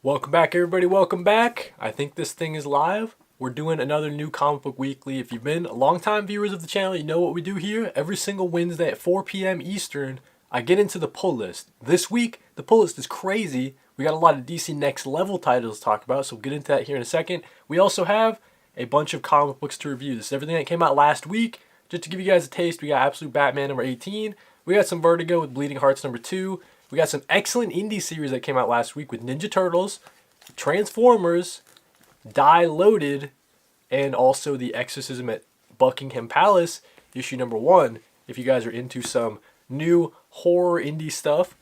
Welcome back, everybody. Welcome back. I think this thing is live. We're doing another new comic book weekly. If you've been longtime viewers of the channel, you know what we do here. Every single Wednesday at 4 p.m. Eastern, I get into the pull list. This week, the pull list is crazy. We got a lot of DC Next Level titles to talk about, so we'll get into that here in a second. We also have a bunch of comic books to review. This is everything that came out last week. Just to give you guys a taste, we got Absolute Batman number 18. We got some Vertigo with Bleeding Hearts number 2. We got some excellent indie series that came out last week with Ninja Turtles, Transformers, Die Loaded, and also The Exorcism at Buckingham Palace, issue number 1, if you guys are into some new horror indie stuff.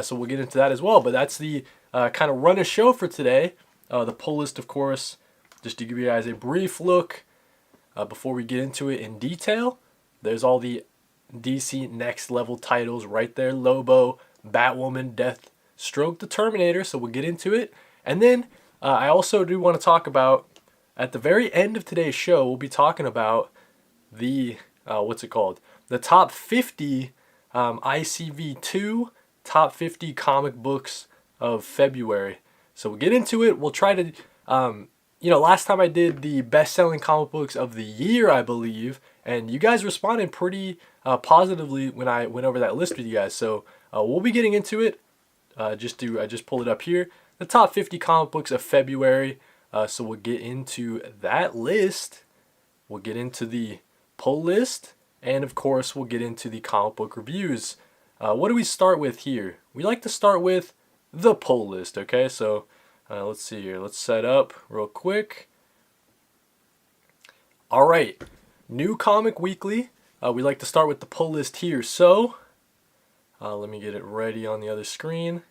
So we'll get into that as well. But that's the kind of run of show for today. The pull list, of course, just to give you guys a brief look before we get into it in detail. There's all the DC Next Level titles right there. Lobo, Batwoman, Deathstroke, the Terminator. So we'll get into it. And then I also do want to talk about, at the very end of today's show, we'll be talking about the, the top 50 ICV2 top 50 comic books of February. So we'll get into it. We'll try to, last time I did the best-selling comic books of the year, I believe, and you guys responded pretty positively when I went over that list with you guys. So we'll be getting into it. I just pulled it up here. The top 50 comic books of February. So we'll get into that list. We'll get into the pull list. And of course, we'll get into the comic book reviews. What do we start with here? We like to start with the pull list, okay? So let's see here. Let's set up real quick. All right. New Comic Weekly. We like to start with the pull list here. So let me get it ready on the other screen.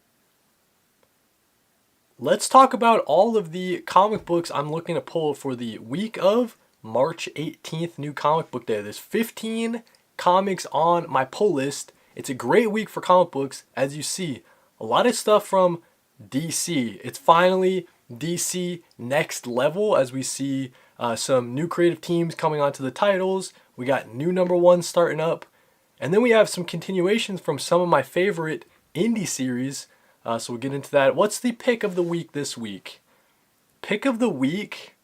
Let's talk about all of the comic books I'm looking to pull for the week of March 18th, New Comic Book Day. There's 15 comics on my pull list. It's a great week for comic books, as you see. A lot of stuff from DC. It's finally DC Next Level, as we see some new creative teams coming onto the titles. We got new number 1 starting up. And then we have some continuations from some of my favorite indie series. So we'll get into that. What's the pick of the week this week? Pick of the week?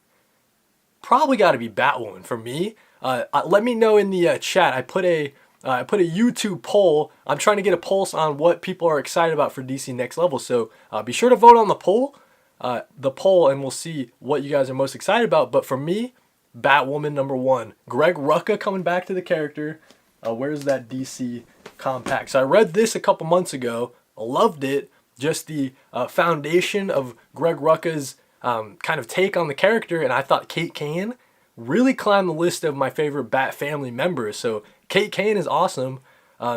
Probably got to be Batwoman for me. Let me know in the chat. I put a YouTube poll. I'm trying to get a pulse on what people are excited about for DC Next Level. So be sure to vote on the poll, and we'll see what you guys are most excited about. But for me, Batwoman number 1. Greg Rucka coming back to the character. Where's that DC compact? So I read this a couple months ago. Loved it. Just the foundation of Greg Rucka's kind of take on the character, and I thought Kate Kane really climbed the list of my favorite Bat family members. So Kate Kane is awesome.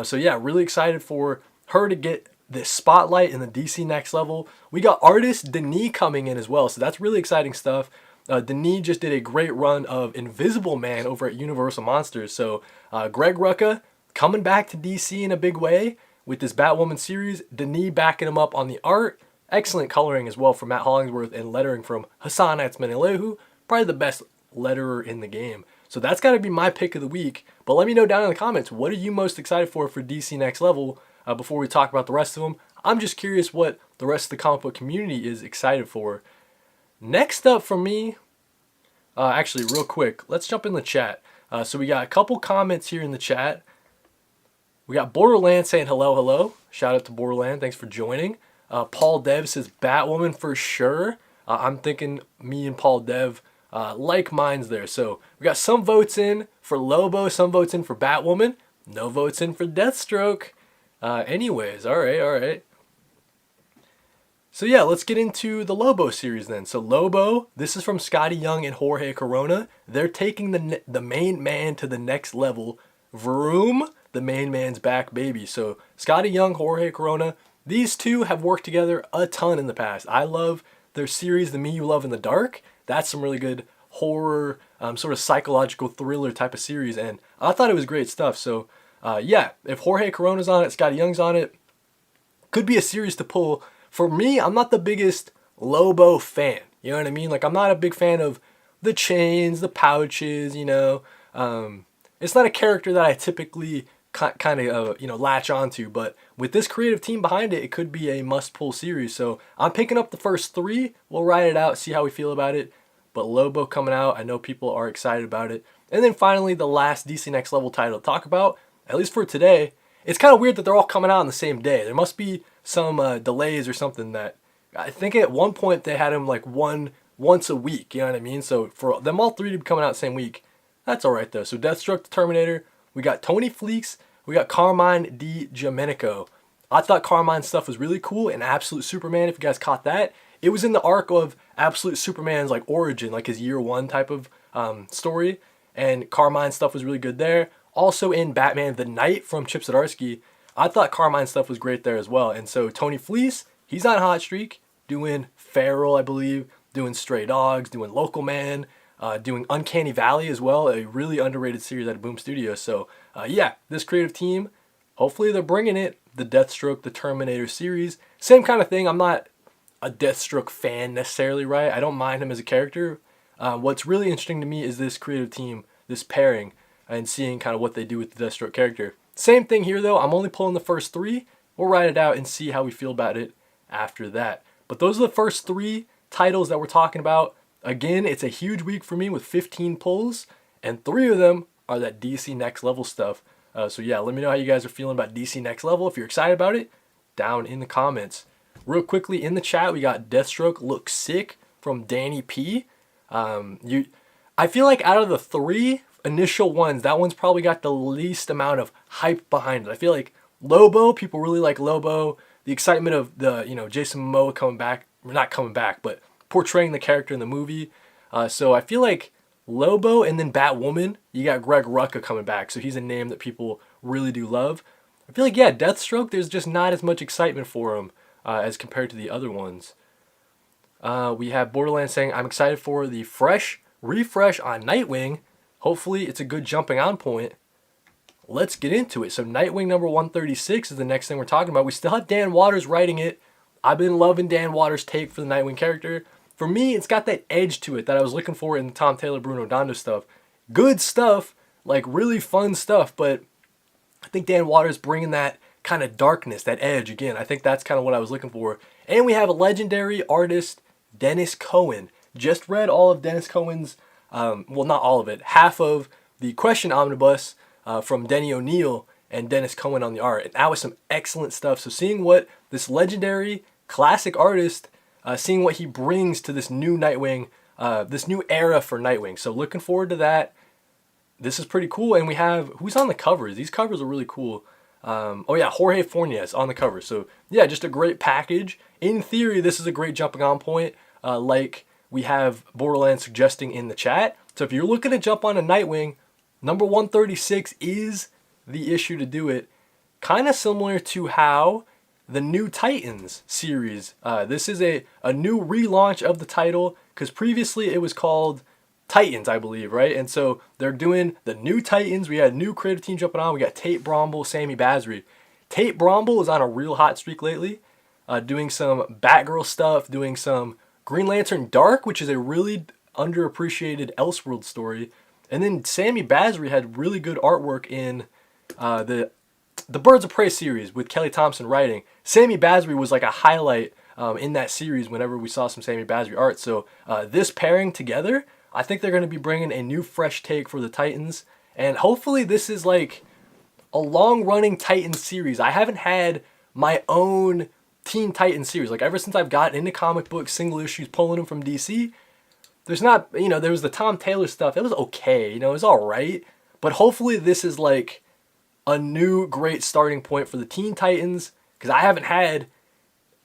So yeah, really excited for her to get this spotlight in the DC Next Level. We got artist Denis coming in as well, so that's really exciting stuff. Denis just did a great run of Invisible Man over at Universal Monsters. So Greg Rucka coming back to DC in a big way with this Batwoman series. Denis backing him up on the art. Excellent coloring as well from Matt Hollingsworth and lettering from Hassan Atsmanelehu. Probably the best letterer in the game. So that's got to be my pick of the week. But let me know down in the comments, what are you most excited for DC Next Level before we talk about the rest of them. I'm just curious what the rest of the comic book community is excited for. Next up for me, actually real quick, let's jump in the chat. So we got a couple comments here in the chat. We got Borderland saying hello, hello. Shout out to Borderland. Thanks for joining. Paul Dev says Batwoman for sure. I'm thinking me and Paul Dev like minds there. So we got some votes in for Lobo, some votes in for Batwoman, no votes in for Deathstroke. Anyways, all right. So yeah, let's get into the Lobo series then. So Lobo, this is from Scotty Young and Jorge Corona. They're taking the main man to the next level. Vroom. The main man's back, baby. So Scotty Young, Jorge Corona, these two have worked together a ton in the past. I love their series, The Me You Love in the Dark. That's some really good horror, sort of psychological thriller type of series, and I thought it was great stuff. So yeah, if Jorge Corona's on it, Scotty Young's on it, could be a series to pull. For me, I'm not the biggest Lobo fan. You know what I mean? Like, I'm not a big fan of the chains, the pouches, It's not a character that I typically kind of latch onto. But with this creative team behind it, it could be a must-pull series. So I'm picking up the first 3. We'll ride it out, see how we feel about it. But Lobo coming out, I know people are excited about it. And then finally, the last DC Next Level title to talk about, at least for today. It's kind of weird that they're all coming out on the same day. There must be some delays or something. That I think at one point they had them like once a week. You know what I mean? So for them all 3 to be coming out the same week, that's all right though. So Deathstroke the Terminator, we got Tony Fleeks, we got Carmine Di Domenico. I thought Carmine's stuff was really cool in Absolute Superman. If you guys caught that, it was in the arc of Absolute Superman's like origin, like his year 1 type of story. And Carmine's stuff was really good there. Also in Batman the Knight from Chip Zdarsky, I thought Carmine's stuff was great there as well. And so Tony Fleece, he's on hot streak, doing Feral, I believe, doing Stray Dogs, doing Local Man, doing Uncanny Valley as well, a really underrated series at Boom Studios. So yeah, this creative team, hopefully they're bringing it. The Deathstroke, the Terminator series, same kind of thing. I'm not a Deathstroke fan necessarily, right? I don't mind him as a character. What's really interesting to me is this creative team, this pairing, and seeing kind of what they do with the Deathstroke character. Same thing here though, I'm only pulling the first 3. We'll ride it out and see how we feel about it after that. But those are the first 3 titles that we're talking about. Again, it's a huge week for me with 15 pulls, and 3 of them are that DC Next Level stuff. So yeah, let me know how you guys are feeling about DC Next Level. If you're excited about it, down in the comments. Real quickly in the chat, we got Deathstroke Looks Sick from Danny P. I feel like out of the 3 initial ones, that one's probably got the least amount of hype behind it. I feel like Lobo, people really like Lobo. The excitement of the, Jason Momoa coming back, not coming back, but portraying the character in the movie. So I feel like Lobo and then Batwoman, you got Greg Rucka coming back. So he's a name that people really do love. I feel like, yeah, Deathstroke, there's just not as much excitement for him as compared to the other ones. We have Borderlands saying, I'm excited for the refresh on Nightwing. Hopefully it's a good jumping on point. Let's get into it. So Nightwing number 136 is the next thing we're talking about. We still have Dan Watters writing it. I've been loving Dan Watters' take for the Nightwing character. For me, it's got that edge to it that I was looking for in the Tom Taylor, Bruno Dondo stuff. Good stuff, like really fun stuff, but I think Dan Watters bringing that kind of darkness, that edge again. I think that's kind of what I was looking for. And we have a legendary artist, Dennis Cohen. Just read all of Dennis Cohen's, well, not all of it, half of the Question Omnibus from Denny O'Neil and Dennis Cohen on the art. And that was some excellent stuff. So seeing what this legendary classic artist, seeing what he brings to this new Nightwing, this new era for Nightwing. So looking forward to that. This is pretty cool. And we have, who's on the covers? These covers are really cool. Oh yeah, Jorge Fornes on the cover. So yeah, just a great package. In theory, this is a great jumping on point, like we have Borderlands suggesting in the chat. So if you're looking to jump on a Nightwing, number 136 is the issue to do it. Kind of similar to how the New Titans series, this is a new relaunch of the title, because previously it was called Titans, I believe, right? And so they're doing the New Titans. We had a new creative team jumping on. We got Tate Bromble, Sammy Basri. Tate Bromble is on a real hot streak lately, doing some Batgirl stuff, doing some Green Lantern Dark, which is a really underappreciated Elseworld story. And then Sammy Basri had really good artwork in the Birds of Prey series with Kelly Thompson writing. Sammy Basri was like a highlight in that series whenever we saw some Sammy Basri art. So this pairing together, I think they're going to be bringing a new fresh take for the Titans. And hopefully this is like a long-running Titans series. I haven't had my own Teen Titans series. Like ever since I've gotten into comic books, single issues, pulling them from DC, there's not, there was the Tom Taylor stuff. It was okay, it was all right. But hopefully this is like a new great starting point for the Teen Titans, because I haven't had,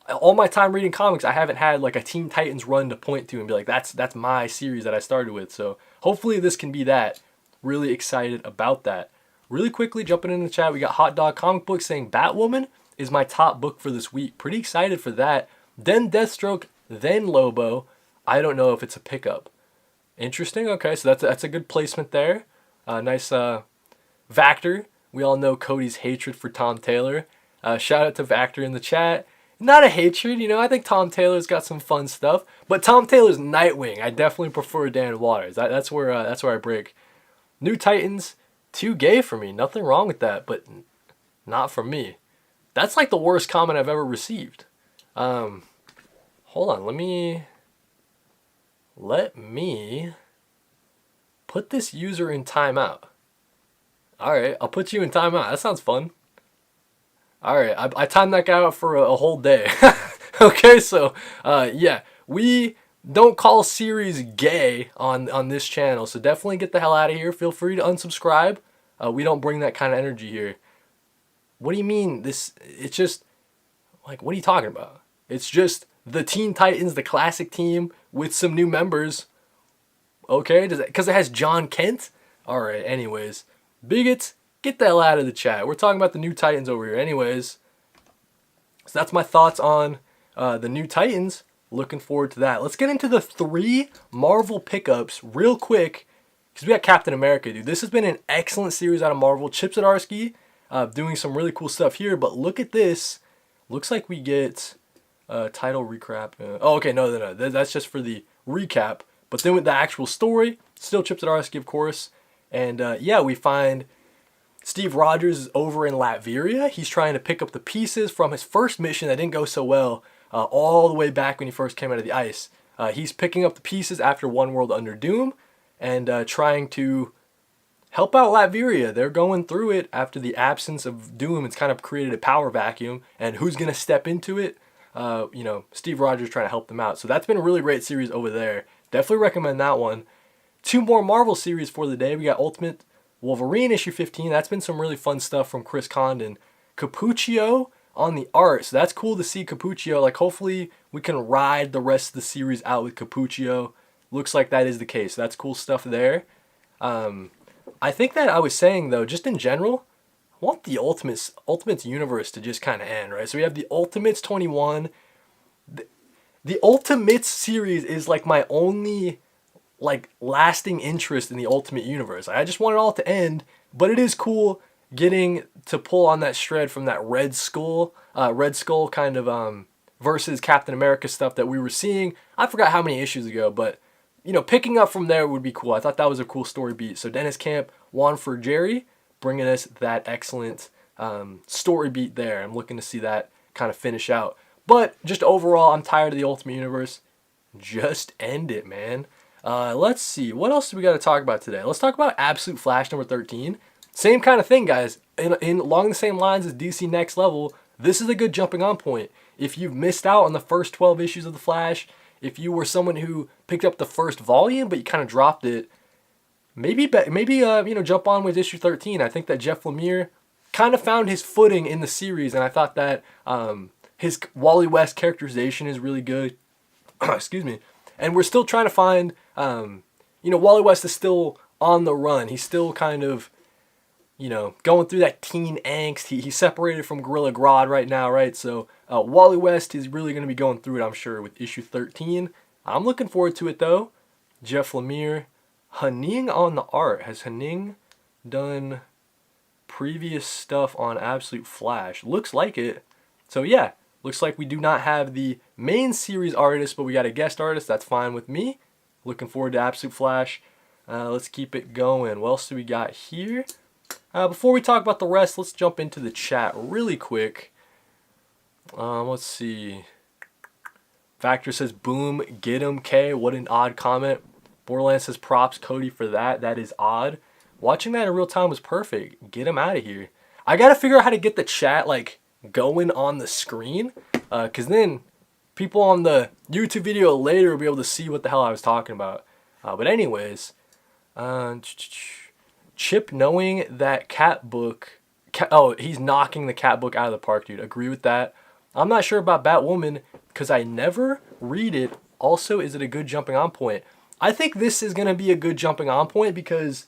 all my time reading comics, I haven't had like a Teen Titans run to point to and be like, that's my series that I started with. So hopefully this can be that. Really excited about that. Really quickly jumping in the chat, we got Hot Dog Comic Book saying Batwoman is my top book for this week. Pretty excited for that. Then Deathstroke, then Lobo. I don't know if it's a pickup. Interesting. Okay, so that's a good placement there. Nice Vactor. We all know Kody's hatred for Tom Taylor. Shout out to Vactor in the chat. Not a hatred, I think Tom Taylor's got some fun stuff. But Tom Taylor's Nightwing, I definitely prefer Dan Watters. That's where I break. New Titans, Too gay for me. Nothing wrong with that, but not for me. That's like the worst comment I've ever received. Hold on. Let me put this user in timeout. All right, I'll put you in timeout. That sounds fun. All right, I timed that guy out for a whole day. Okay, so yeah, we don't call series gay on this channel, so definitely get the hell out of here. Feel free to unsubscribe. We don't bring that kind of energy here. What do you mean this? It's just like, what are you talking about? It's just the Teen Titans, the classic team with some new members. Okay, because it has John Kent? All right, anyways. Bigots, get the hell out of the chat. We're talking about the new Titans over here. Anyways, so that's my thoughts on the new Titans. Looking forward to that. Let's get into the 3 Marvel pickups real quick, because we got Captain America, dude. This has been an excellent series out of Marvel. Chip Zdarsky doing some really cool stuff here, but look at this. Looks like we get title recap. Oh, okay, no. That's just for the recap. But then with the actual story, still Chip Zdarsky, of course. And yeah, we find Steve Rogers is over in Latveria. He's trying to pick up the pieces from his first mission that didn't go so well, all the way back when he first came out of the ice. He's picking up the pieces after One World Under Doom and trying to help out Latveria. They're going through it after the absence of Doom. It's kind of created a power vacuum, and who's going to step into it? Steve Rogers trying to help them out. So that's been a really great series over there. Definitely recommend that one. 2 more Marvel series for the day. We got Ultimate Wolverine issue 15. That's been some really fun stuff from Chris Condon. Capuccio on the art. So that's cool to see Capuccio. Like, hopefully we can ride the rest of the series out with Capuccio. Looks like that is the case. That's cool stuff there. I think that I was saying, though, just in general, I want the Ultimates universe to just kind of end, right? So we have the Ultimates 21. The Ultimates series is like my only lasting interest in the Ultimate Universe. I just want it all to end, but it is cool getting to pull on that shred from that Red Skull kind of versus Captain America stuff that we were seeing. I forgot how many issues ago, but picking up from there would be cool. I thought that was a cool story beat. So Dennis Camp, Juan Jerry, bringing us that excellent story beat there. I'm looking to see that kind of finish out. But just overall, I'm tired of the Ultimate Universe. Just end it, man. Let's see. What else do we got to talk about today? Let's talk about Absolute Flash number 13. Same kind of thing, guys. In along the same lines as DC Next Level, this is a good jumping on point. If you've missed out on the first 12 issues of The Flash, if you were someone who picked up the first volume but you kind of dropped it, maybe jump on with issue 13. I think that Jeff Lemire kind of found his footing in the series, and I thought that his Wally West characterization is really good. Excuse me. And we're still trying to find, Wally West is still on the run. He's still kind of, going through that teen angst. He's separated from Gorilla Grodd right now, right? So Wally West is really going to be going through it, I'm sure, with issue 13. I'm looking forward to it, though. Jeff Lemire. Henning on the art. Has Henning done previous stuff on Absolute Flash? Looks like it. So, yeah. Looks like we do not have the main series artist, but we got a guest artist. That's fine with me. Looking forward to Absolute Flash. Let's keep it going. What else do we got here? Before we talk about the rest, let's jump into the chat really quick. Let's see. Factor says, boom, get him, K. What an odd comment. Borderlands says, props, Kody, for that. That is odd. Watching that in real time was perfect. Get him out of here. I got to figure out how to get the chat, going on the screen, because then people on the YouTube video later will be able to see what the hell I was talking about. But anyways, Chip knowing that cat book, he's knocking the cat book out of the park, dude. Agree with that. I'm not sure about Batwoman because I never read it. Also, is it a good jumping on point? I think this is going to be a good jumping on point because,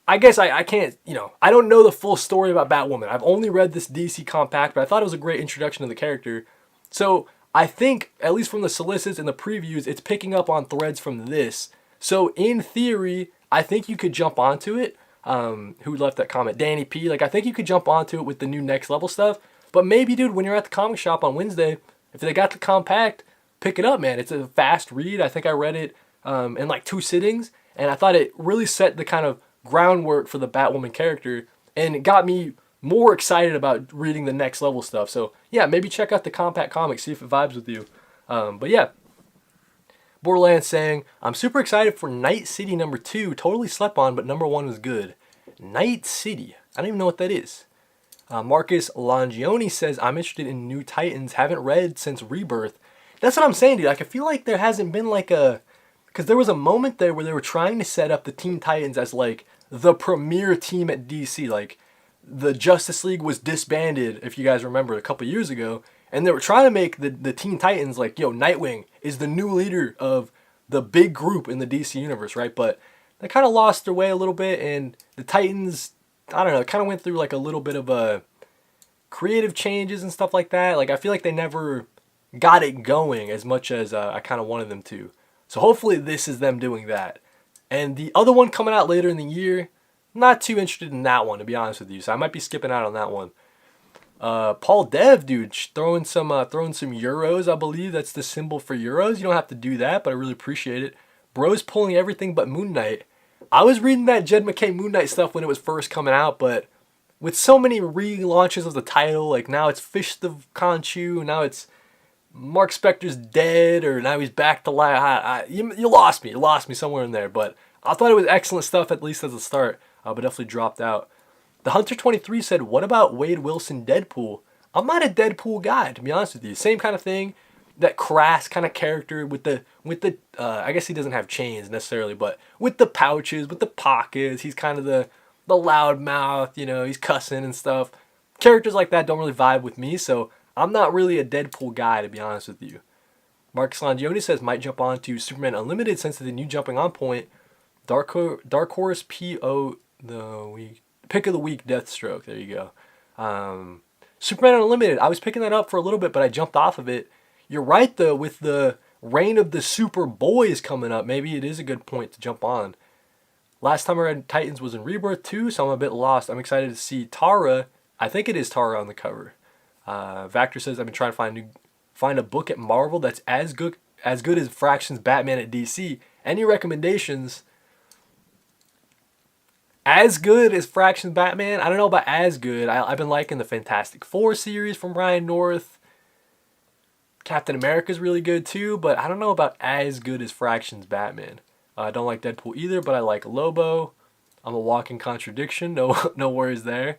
I guess I can't, I don't know the full story about Batwoman. I've only read this DC compact, but I thought it was a great introduction to the character. So I think, at least from the solicits and the previews, it's picking up on threads from this. So in theory, I think you could jump onto it. Who left that comment? Danny P. I think you could jump onto it with the new Next Level stuff. But maybe, dude, when you're at the comic shop on Wednesday, if they got the compact, pick it up, man. It's a fast read. I think I read it in 2 sittings, and I thought it really set the kind of groundwork for the Batwoman character, and it got me more excited about reading the next level stuff. So yeah, maybe check out the Compact Comics, see if it vibes with you. But yeah, Borderlands saying, I'm super excited for Night City number 2. Totally slept on, but number 1 was good. Night City. I don't even know what that is. Marcus Longioni says, I'm interested in New Titans. Haven't read since Rebirth. That's what I'm saying, dude. Like, I feel like there hasn't been like a... Because there was a moment there where they were trying to set up the Teen Titans as like the premier team at DC. Like, the Justice League was disbanded, if you guys remember, a couple years ago. And they were trying to make the Teen Titans like, yo, Nightwing is the new leader of the big group in the DC universe, right? But they kind of lost their way a little bit, and the Titans, I don't know, kind of went through like a little bit of a creative changes and stuff like that. Like, I feel like they never got it going as much as I kind of wanted them to. So hopefully this is them doing that. And the other one coming out later in the year, not too interested in that one, to be honest with you. So I might be skipping out on that one. Paul Dev, dude, throwing some euros. I believe that's the symbol for euros. You don't have to do that, but I really appreciate it. Bro's pulling everything but Moon Knight. I was reading that Jed McKay Moon Knight stuff when it was first coming out, but with so many relaunches of the title, like now it's Fist of Khonshu, now it's Mark Spector's dead, or now he's back to life. You lost me. You lost me somewhere in there, but I thought it was excellent stuff, at least as a start, but definitely dropped out. The Hunter23 said, what about Wade Wilson Deadpool? I'm not a Deadpool guy, to be honest with you. Same kind of thing, that crass kind of character with the I guess he doesn't have chains necessarily, but with the pouches, with the pockets, he's kind of the loud mouth, you know, he's cussing and stuff. Characters like that don't really vibe with me, so I'm not really a Deadpool guy, to be honest with you. Marcus Longioni says, might jump on to Superman Unlimited since the new jumping on point. Dark Horse P.O. the week. Pick of the week, Deathstroke. There you go. Superman Unlimited. I was picking that up for a little bit, but I jumped off of it. You're right, though, with the reign of the Superboys coming up. Maybe it is a good point to jump on. Last time I read Titans was in Rebirth 2, so I'm a bit lost. I'm excited to see Tara. I think it is Tara on the cover. Vactor says, I've been trying to find a book at Marvel that's as good as Fraction's Batman at DC. Any recommendations? As good as Fraction's Batman? I don't know about as good. I've been liking the Fantastic Four series from Ryan North. Captain America's really good too, but I don't know about as good as Fraction's Batman. I don't like Deadpool either, but I like Lobo. I'm a walking contradiction. No worries there.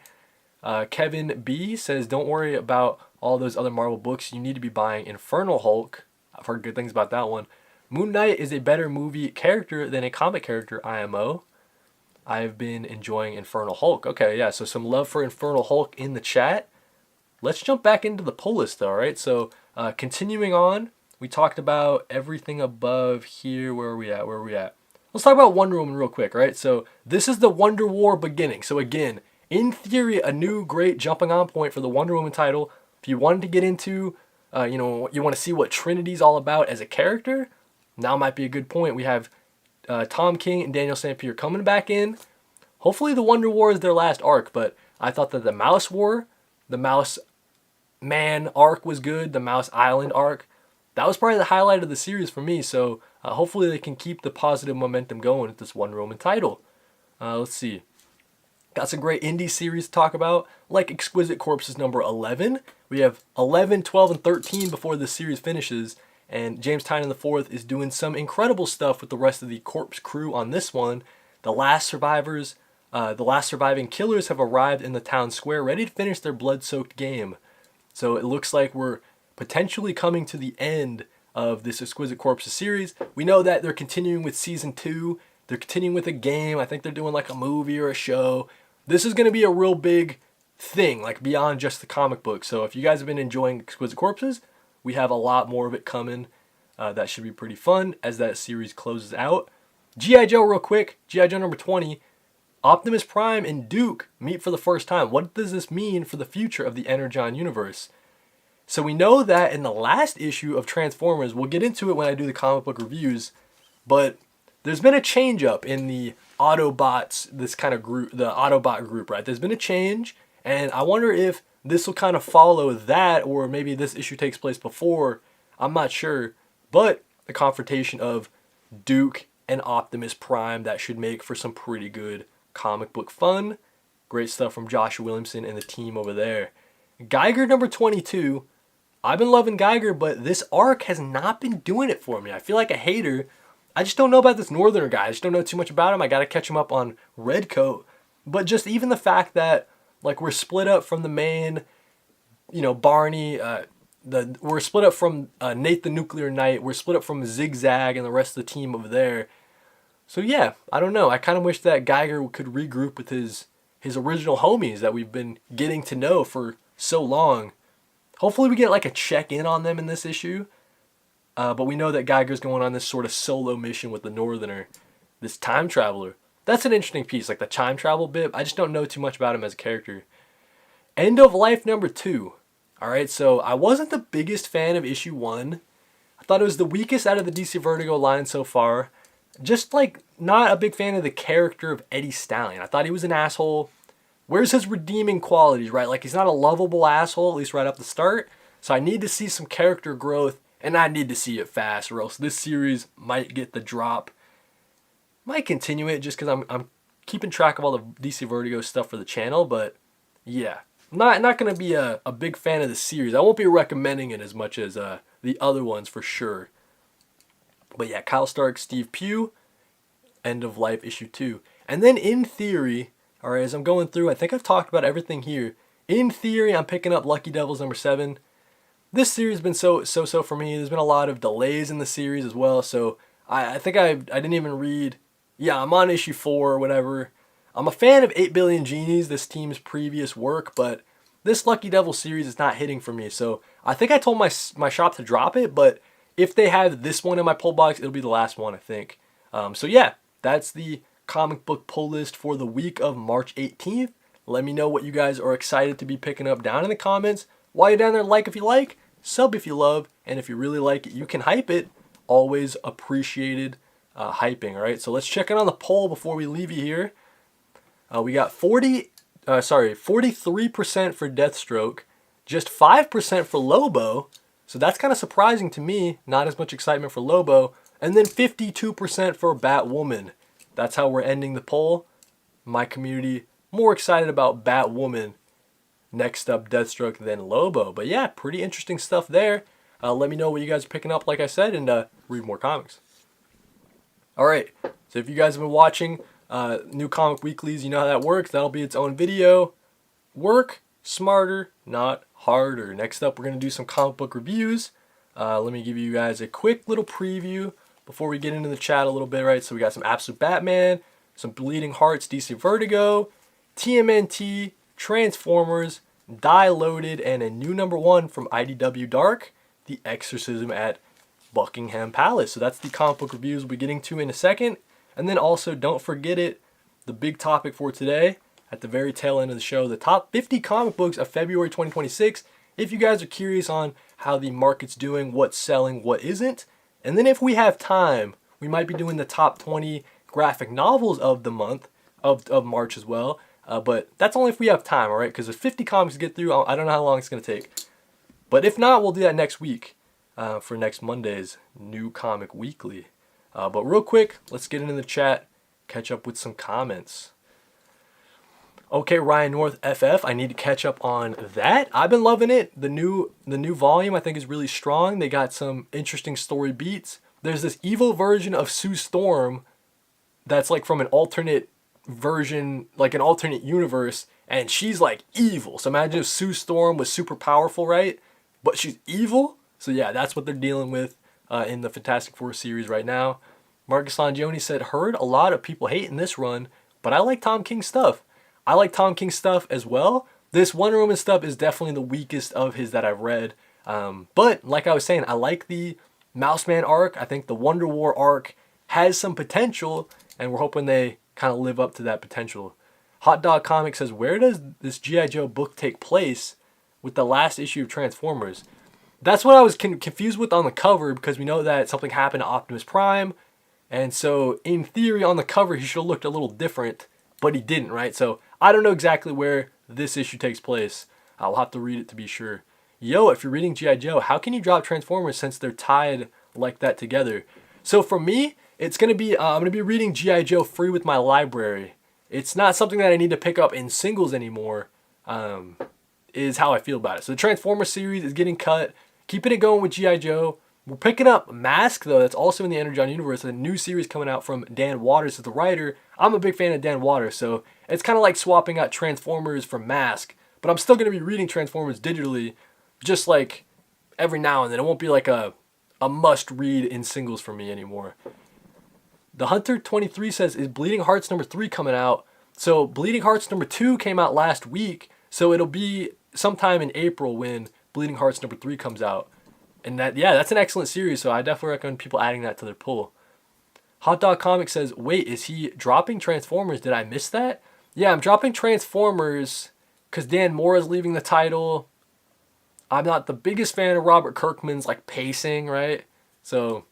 Kevin B says, don't worry about all those other Marvel books. You need to be buying Infernal Hulk. I've heard good things about that one. Moon Knight is a better movie character than a comic character, IMO. I've been enjoying Infernal Hulk. Okay, yeah, so some love for Infernal Hulk in the chat. Let's jump back into the pull list, though, right? So, continuing on, we talked about everything above here. Where are we at? Let's talk about Wonder Woman real quick, right? So, this is the Wonder War beginning. So, again, in theory, a new great jumping on point for the Wonder Woman title. If you wanted to get into, you want to see what Trinity's all about as a character, now might be a good point. We have Tom King and Daniel St. Pierre coming back in. Hopefully the Wonder War is their last arc, but I thought that the Mouse War, the Mouse Man arc was good, the Mouse Island arc, that was probably the highlight of the series for me, so hopefully they can keep the positive momentum going with this Wonder Woman title. Let's see. Got some great indie series to talk about, like Exquisite Corpses number 11. We have 11, 12, and 13 before this series finishes. And James Tynion IV is doing some incredible stuff with the rest of the corpse crew on this one. The last surviving killers have arrived in the town square, ready to finish their blood-soaked game. So it looks like we're potentially coming to the end of this Exquisite Corpses series. We know that they're continuing with Season 2. They're continuing with a game. I think they're doing like a movie or a show. This is going to be a real big thing, like beyond just the comic book. So if you guys have been enjoying Exquisite Corpses, we have a lot more of it coming. That should be pretty fun as that series closes out. G.I. Joe real quick. G.I. Joe number 20. Optimus Prime and Duke meet for the first time. What does this mean for the future of the Energon universe? So we know that in the last issue of Transformers, we'll get into it when I do the comic book reviews, but there's been a change up in the Autobots, this kind of group, the Autobot group, right? There's been a change, and I wonder if this will kind of follow that, or maybe this issue takes place before. I'm not sure. But the confrontation of Duke and Optimus Prime, that should make for some pretty good comic book fun. Great stuff from Josh Williamson and the team over there. Geiger number 22. I've been loving Geiger, but this arc has not been doing it for me. I feel like a hater. I just don't know about this Northerner guy. I just don't know too much about him. I got to catch him up on Redcoat. But just even the fact that, like, we're split up from the main, Barney, we're split up from Nate the Nuclear Knight. We're split up from Zigzag and the rest of the team over there. So yeah, I don't know. I kind of wish that Geiger could regroup with his original homies that we've been getting to know for so long. Hopefully we get like a check-in on them in this issue. But we know that Geiger's going on this sort of solo mission with the Northerner, this time traveler. That's an interesting piece, like the time travel bit. I just don't know too much about him as a character. End of Life number 2. Alright, so I wasn't the biggest fan of issue 1. I thought it was the weakest out of the DC Vertigo line so far. Just like not a big fan of the character of Eddie Stallion. I thought he was an asshole. Where's his redeeming qualities, right? Like, he's not a lovable asshole, at least right off the start. So I need to see some character growth, and I need to see it fast, or else this series might get the drop. Might continue it just because I'm keeping track of all the DC Vertigo stuff for the channel, but yeah. Not going to be a big fan of the series. I won't be recommending it as much as the other ones for sure. But yeah, Kyle Stark, Steve Pugh, End of Life issue 2. And then in theory, alright, as I'm going through, I think I've talked about everything here. In theory, I'm picking up Lucky Devils number 7. This series has been so for me. There's been a lot of delays in the series as well, so I think I didn't even read. Yeah, I'm on issue 4 or whatever. I'm a fan of 8 Billion Genies, this team's previous work, but this Lucky Devil series is not hitting for me. So I think I told my shop to drop it, but if they have this one in my pull box, it'll be the last one, I think. So yeah, that's the comic book pull list for the week of March 18th. Let me know what you guys are excited to be picking up down in the comments. While you're down there, like if you like, sub if you love, and if you really like it, you can hype it. Always appreciated hyping, all right? So let's check in on the poll before we leave you here. We got 43% for Deathstroke, just 5% for Lobo. So that's kind of surprising to me. Not as much excitement for Lobo. And then 52% for Batwoman. That's how we're ending the poll. My community more excited about Batwoman. Next up, Deathstroke, then Lobo. But yeah, pretty interesting stuff there. Let me know what you guys are picking up, like I said, and read more comics. Alright, so if you guys have been watching New Comic Weeklies, you know how that works. That'll be its own video. Work smarter, not harder. Next up, we're going to do some comic book reviews. Let me give you guys a quick little preview before we get into the chat a little bit, right? So we got some Absolute Batman, some Bleeding Hearts, DC Vertigo, TMNT, Transformers, Die Loaded, and a new number 1 from IDW Dark, The Exorcism at Buckingham Palace. So that's the comic book reviews we'll be getting to in a second. And then also, don't forget it, the big topic for today, at the very tail end of the show, the top 50 comic books of February 2026. If you guys are curious on how the market's doing, what's selling, what isn't. And then if we have time, we might be doing the top 20 graphic novels of the month, of March as well. But that's only if we have time, all right? Because there's 50 comics to get through. I don't know how long it's going to take. But if not, we'll do that next week for next Monday's New Comic Weekly. But real quick, let's get into the chat, catch up with some comments. Okay, Ryan North FF, I need to catch up on that. I've been loving it. The new volume I think is really strong. They got some interesting story beats. There's this evil version of Sue Storm that's like from an alternate version, like an alternate universe, and she's like evil. So imagine if Sue Storm was super powerful, right? But she's evil. So yeah, that's what they're dealing with in the Fantastic Four series right now. Marcus Longioni said, heard a lot of people hating this run, but I like Tom King's stuff. I like Tom King's stuff as well. This Wonder Woman stuff is definitely the weakest of his that I've read. But like I was saying, I like the Mouseman arc. I think the Wonder War arc has some potential, and we're hoping they kind of live up to that potential. Hot Dog Comics says, where does this G.I. Joe book take place with the last issue of Transformers? That's what I was confused with on the cover, because we know that something happened to Optimus Prime. And so, in theory, on the cover, he should have looked a little different, but he didn't, right? So, I don't know exactly where this issue takes place. I'll have to read it to be sure. Yo, if you're reading G.I. Joe, how can you drop Transformers since they're tied like that together? So, for me, it's going to be, I'm going to be reading G.I. Joe free with my library. it's not something that I need to pick up in singles anymore, is how I feel about it. So the Transformers series is getting cut, keeping it going with G.I. Joe. We're picking up Mask, though, that's also in the Energon universe, a new series coming out from Dan Waters as the writer. I'm a big fan of Dan Waters, so it's kind of like swapping out Transformers for Mask, but I'm still going to be reading Transformers digitally, just like every now and then. It won't be like a must-read in singles for me anymore. The Hunter 23 says, is Bleeding Hearts number 3 coming out? So Bleeding Hearts number 2 came out last week, so it'll be sometime in April when Bleeding Hearts number 3 comes out. And that's an excellent series, so I definitely recommend people adding that to their pull. Hot Dog Comic says, wait, is he dropping Transformers? Did I miss that? Yeah, I'm dropping Transformers because Dan Mora is leaving the title. I'm not the biggest fan of Robert Kirkman's pacing, right? So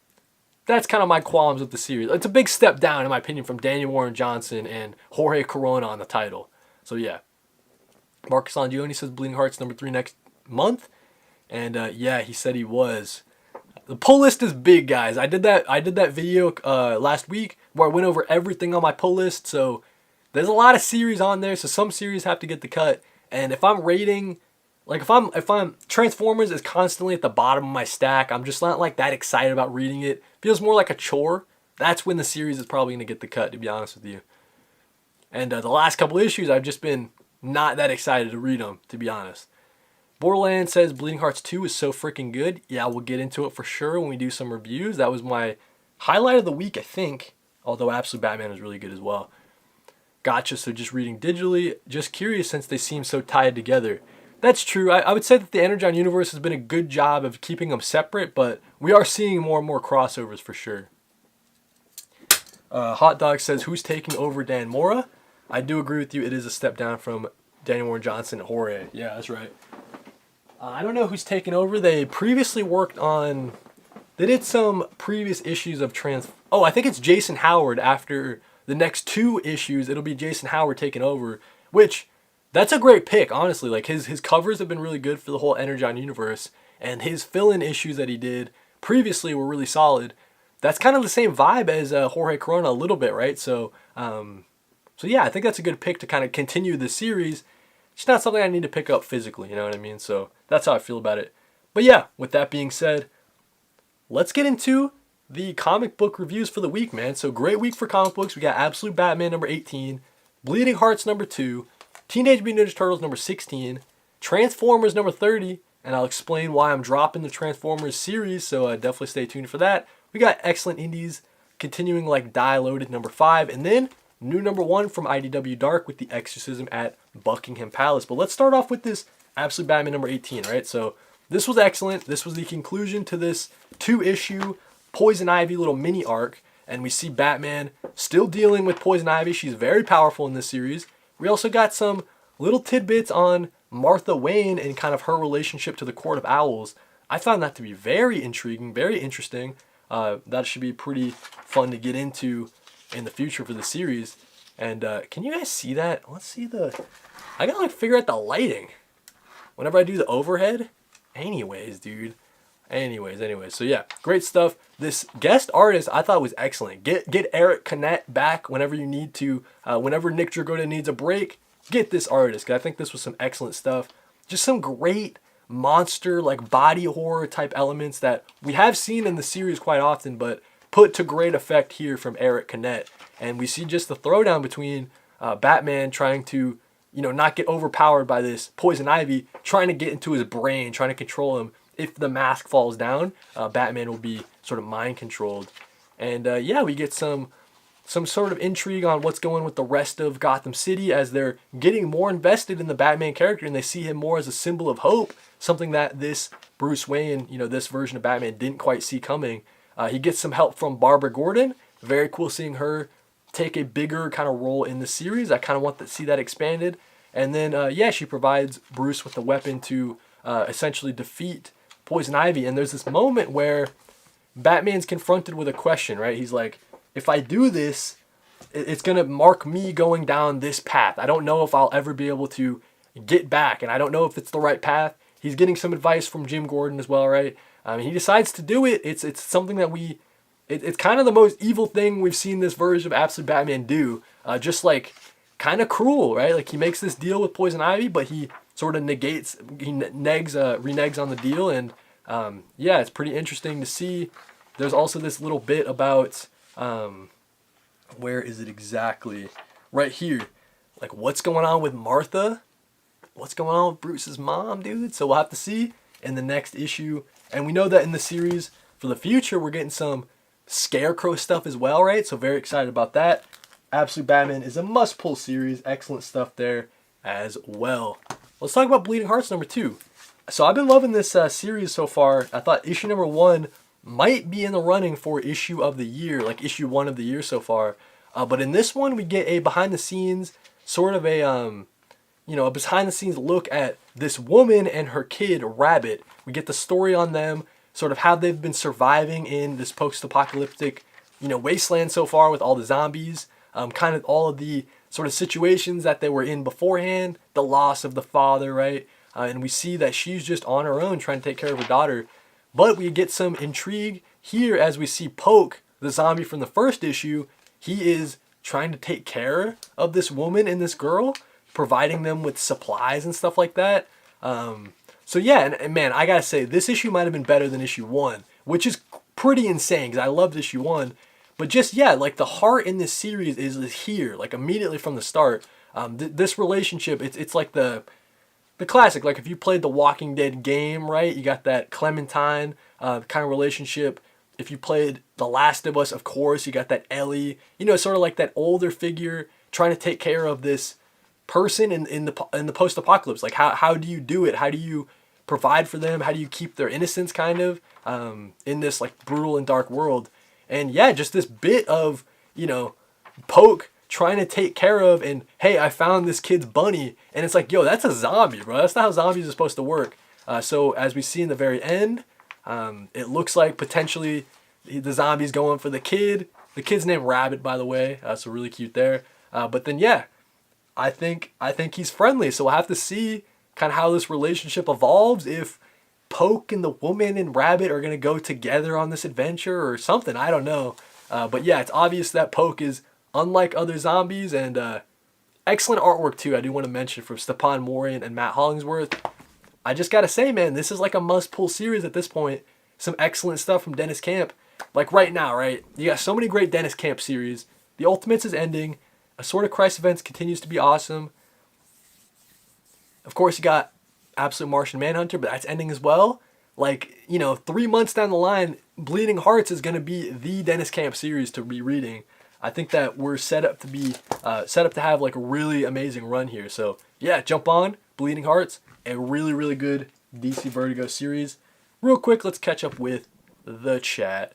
that's kind of my qualms with the series. It's a big step down, in my opinion, from Daniel Warren Johnson and Jorge Corona on the title. So yeah. Marcus Longioni says Bleeding Hearts number 3 next month. And he said he was. The pull list is big, guys. I did that video last week where I went over everything on my pull list. So there's a lot of series on there. So some series have to get the cut. And if I'm rating, if I'm Transformers is constantly at the bottom of my stack, I'm just not that excited about reading it. Feels more like a chore. That's when the series is probably going to get the cut, to be honest with you. And the last couple issues, I've just been not that excited to read them, to be honest. Borderlands says Bleeding Hearts 2 is so freaking good. Yeah, we'll get into it for sure when we do some reviews. That was my highlight of the week, I think. Although Absolute Batman is really good as well. Gotcha, so just reading digitally. Just curious since they seem so tied together. That's true. I would say that the Energon universe has been a good job of keeping them separate, but we are seeing more and more crossovers for sure. Hot Dog says, who's taking over Dan Mora? I do agree with you. It is a step down from Daniel Warren Johnson and Jorge. Yeah, that's right. I don't know who's taken over. They previously worked on... They did some previous issues of Oh, I think it's Jason Howard after the next 2 issues. It'll be Jason Howard taking over, which... That's a great pick, honestly. His covers have been really good for the whole Energon universe, and his fill-in issues that he did previously were really solid. That's kind of the same vibe as Jorge Corona a little bit, right? So yeah, I think that's a good pick to kind of continue the series. It's not something I need to pick up physically, you know what I mean? So that's how I feel about it. But yeah, with that being said, let's get into the comic book reviews for the week, man. So great week for comic books. We got Absolute Batman number 18, Bleeding Hearts number 2, Teenage Mutant Ninja Turtles number 16, Transformers number 30, and I'll explain why I'm dropping the Transformers series, so definitely stay tuned for that. We got excellent indies continuing Die Loaded number 5, and then new number 1 from IDW Dark with The Exorcism at Buckingham Palace. But let's start off with this Absolute Batman number 18, right? So this was excellent. This was the conclusion to this 2-issue Poison Ivy little mini arc, and we see Batman still dealing with Poison Ivy. She's very powerful in this series. We also got some little tidbits on Martha Wayne and kind of her relationship to the Court of Owls. I found that to be very intriguing, very interesting. That should be pretty fun to get into in the future for the series. And can you guys see that? Let's see I gotta figure out the lighting whenever I do the overhead. Anyways, dude. Anyways. So yeah, great stuff. This guest artist I thought was excellent. Get Eric Canet back whenever you need to. Whenever Nick Dragotta needs a break, get this artist. 'Cause I think this was some excellent stuff. Just some great monster body horror type elements that we have seen in the series quite often, but put to great effect here from Eric Canet. And we see just the throwdown between Batman trying to not get overpowered by this Poison Ivy, trying to get into his brain, trying to control him. If the mask falls down, Batman will be sort of mind controlled. And we get some sort of intrigue on what's going with the rest of Gotham City as they're getting more invested in the Batman character and they see him more as a symbol of hope, something that this Bruce Wayne, this version of Batman didn't quite see coming. He gets some help from Barbara Gordon. Very cool seeing her take a bigger kind of role in the series. I kind of want to see that expanded. And then, she provides Bruce with the weapon to essentially defeat Poison Ivy. And there's this moment where Batman's confronted with a question, right? He's like, if I do this, it's going to mark me going down this path. I don't know if I'll ever be able to get back, and I don't know if it's the right path. He's getting some advice from Jim Gordon as well, right? He decides to do it. It's something that it's kind of the most evil thing we've seen this version of Absolute Batman do. Just kind of cruel, right? Like he makes this deal with Poison Ivy, but he sort of reneges on the deal, and yeah, it's pretty interesting to see. There's also this little bit about where is it exactly? Right here, like what's going on with Martha? What's going on with Bruce's mom, dude? So we'll have to see in the next issue, and we know that in the series for the future, we're getting some Scarecrow stuff as well, right? So very excited about that. Absolute Batman is a must-pull series. Excellent stuff there as well. Let's talk about Bleeding Hearts number 2. So I've been loving this series so far. I thought issue number 1 might be in the running for issue of the year, like issue 1 of the year so far. But in this one, we get a behind-the-scenes, sort of a, a behind-the-scenes look at this woman and her kid, Rabbit. We get the story on them, sort of how they've been surviving in this post-apocalyptic, wasteland so far with all the zombies. Kind of all of the sort of situations that they were in beforehand, the loss of the father, right? And we see that she's just on her own trying to take care of her daughter. But we get some intrigue here as we see Poke, the zombie from the first issue. He is trying to take care of this woman and this girl, providing them with supplies and stuff like that. So yeah, and man, I gotta say, this issue might have been better than issue 1, which is pretty insane because I loved issue 1. But just, yeah, like the heart in this series is here, like immediately from the start. This relationship, it's like the classic, like if you played the Walking Dead game, right? You got that Clementine kind of relationship. If you played The Last of Us, of course, you got that Ellie. Sort of like that older figure trying to take care of this person in the post-apocalypse. Like how do you do it? How do you provide for them? How do you keep their innocence kind of in this like brutal and dark world? And yeah, just this bit of, Poke trying to take care of, and hey, I found this kid's bunny. And it's like, yo, that's a zombie, bro. That's not how zombies are supposed to work. So as we see in the very end, it looks like potentially the zombie's going for the kid. The kid's named Rabbit, by the way. So really cute there. But then, yeah, I think he's friendly. So we'll have to see kind of how this relationship evolves, if Poke and the woman and Rabbit are going to go together on this adventure or something. I don't know. But yeah, it's obvious that Poke is unlike other zombies, and excellent artwork too. I do want to mention from Stepan Morin and Matt Hollingsworth. I just got to say, man, this is like a must-pull series at this point. Some excellent stuff from Dennis Camp. Like right now, right? You got so many great Dennis Camp series. The Ultimates is ending. Assorted Christ Events continues to be awesome. Of course, you got Absolute Martian Manhunter, but that's ending as well. Like, 3 months down the line, Bleeding Hearts is going to be the Dennis Camp series to be reading. I think that we're set up to have like a really amazing run here. So yeah, jump on Bleeding Hearts, a really, really good DC Vertigo series. Real quick, let's catch up with the chat.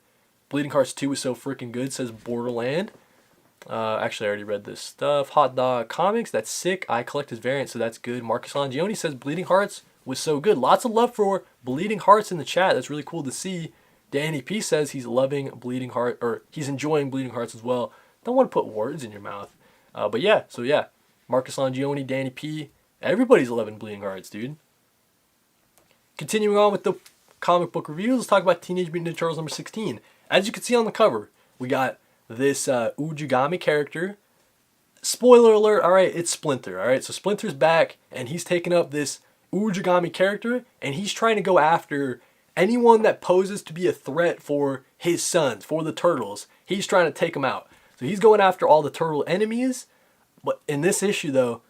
Bleeding Hearts 2 was so freaking good, says Borderland. Actually, I already read this stuff. Hot Dog Comics, that's sick. I collect his variant, so that's good. Marcus Longioni says Bleeding Hearts was so good. Lots of love for Bleeding Hearts in the chat. That's really cool to see. Danny P says he's loving Bleeding Heart, or he's enjoying Bleeding Hearts as well. Don't want to put words in your mouth. But yeah, so yeah. Marcus Longioni, Danny P. Everybody's loving Bleeding Hearts, dude. Continuing on with the comic book reviews, let's talk about Teenage Mutant Ninja Turtles number 16. As you can see on the cover, we got this Ujigami character. Spoiler alert, alright, it's Splinter, alright? So Splinter's back, and he's taking up this Ujigami character, and he's trying to go after anyone that poses to be a threat for his sons, for the Turtles. He's trying to take them out. So he's going after all the Turtle enemies, but in this issue, though,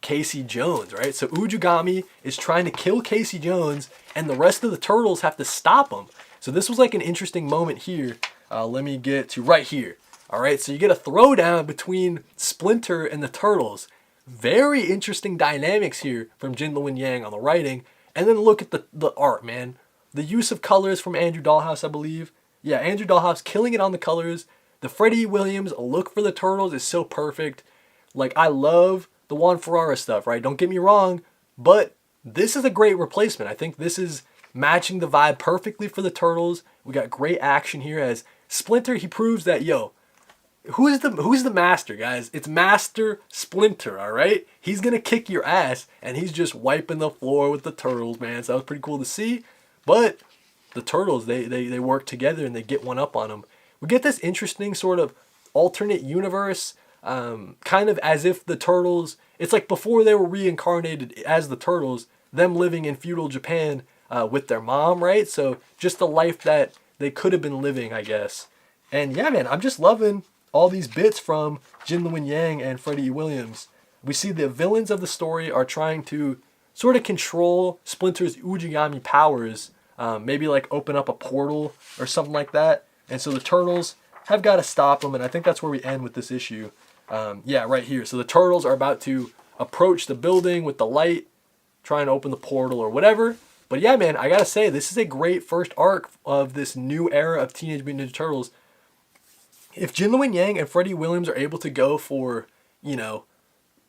Casey Jones, right? So Ujigami is trying to kill Casey Jones, and the rest of the Turtles have to stop him. So this was like an interesting moment here. Let me get to right here. All right, so you get a throwdown between Splinter and the Turtles. Very interesting dynamics here from Jin Lewin Yang on the writing. And then look at the art, man. The use of colors from Andrew Dahlhaus, I believe. Yeah, Andrew Dahlhaus killing it on the colors. The Freddie Williams look for the Turtles is so perfect. Like, I love the Juan Ferrara stuff, right? Don't get me wrong, but this is a great replacement. I think this is matching the vibe perfectly for the Turtles. We got great action here as Splinter, he proves that, yo, who's the master, guys? It's Master Splinter, all right? He's going to kick your ass, and he's just wiping the floor with the Turtles, man. So that was pretty cool to see. But the Turtles, they work together, and they get one up on them. We get this interesting sort of alternate universe kind of as if the turtles, it's like before they were reincarnated as the turtles, them living in feudal Japan with their mom, right? So just the life that they could have been living, I guess. And yeah, man, I'm just loving all these bits from Jin Lewin Yang and Freddie E. Williams. We see the villains of the story are trying to sort of control Splinter's Ujigami powers, maybe like open up a portal or something like that. And so the turtles have got to stop them, and I think that's where we end with this issue. Yeah, right here. So the turtles are about to approach the building with the light, trying to open the portal or whatever. But yeah, man, I gotta say, this is a great first arc of this new era of Teenage Mutant Ninja Turtles. If Jin Lewin Yang and Freddie Williams are able to go for, you know,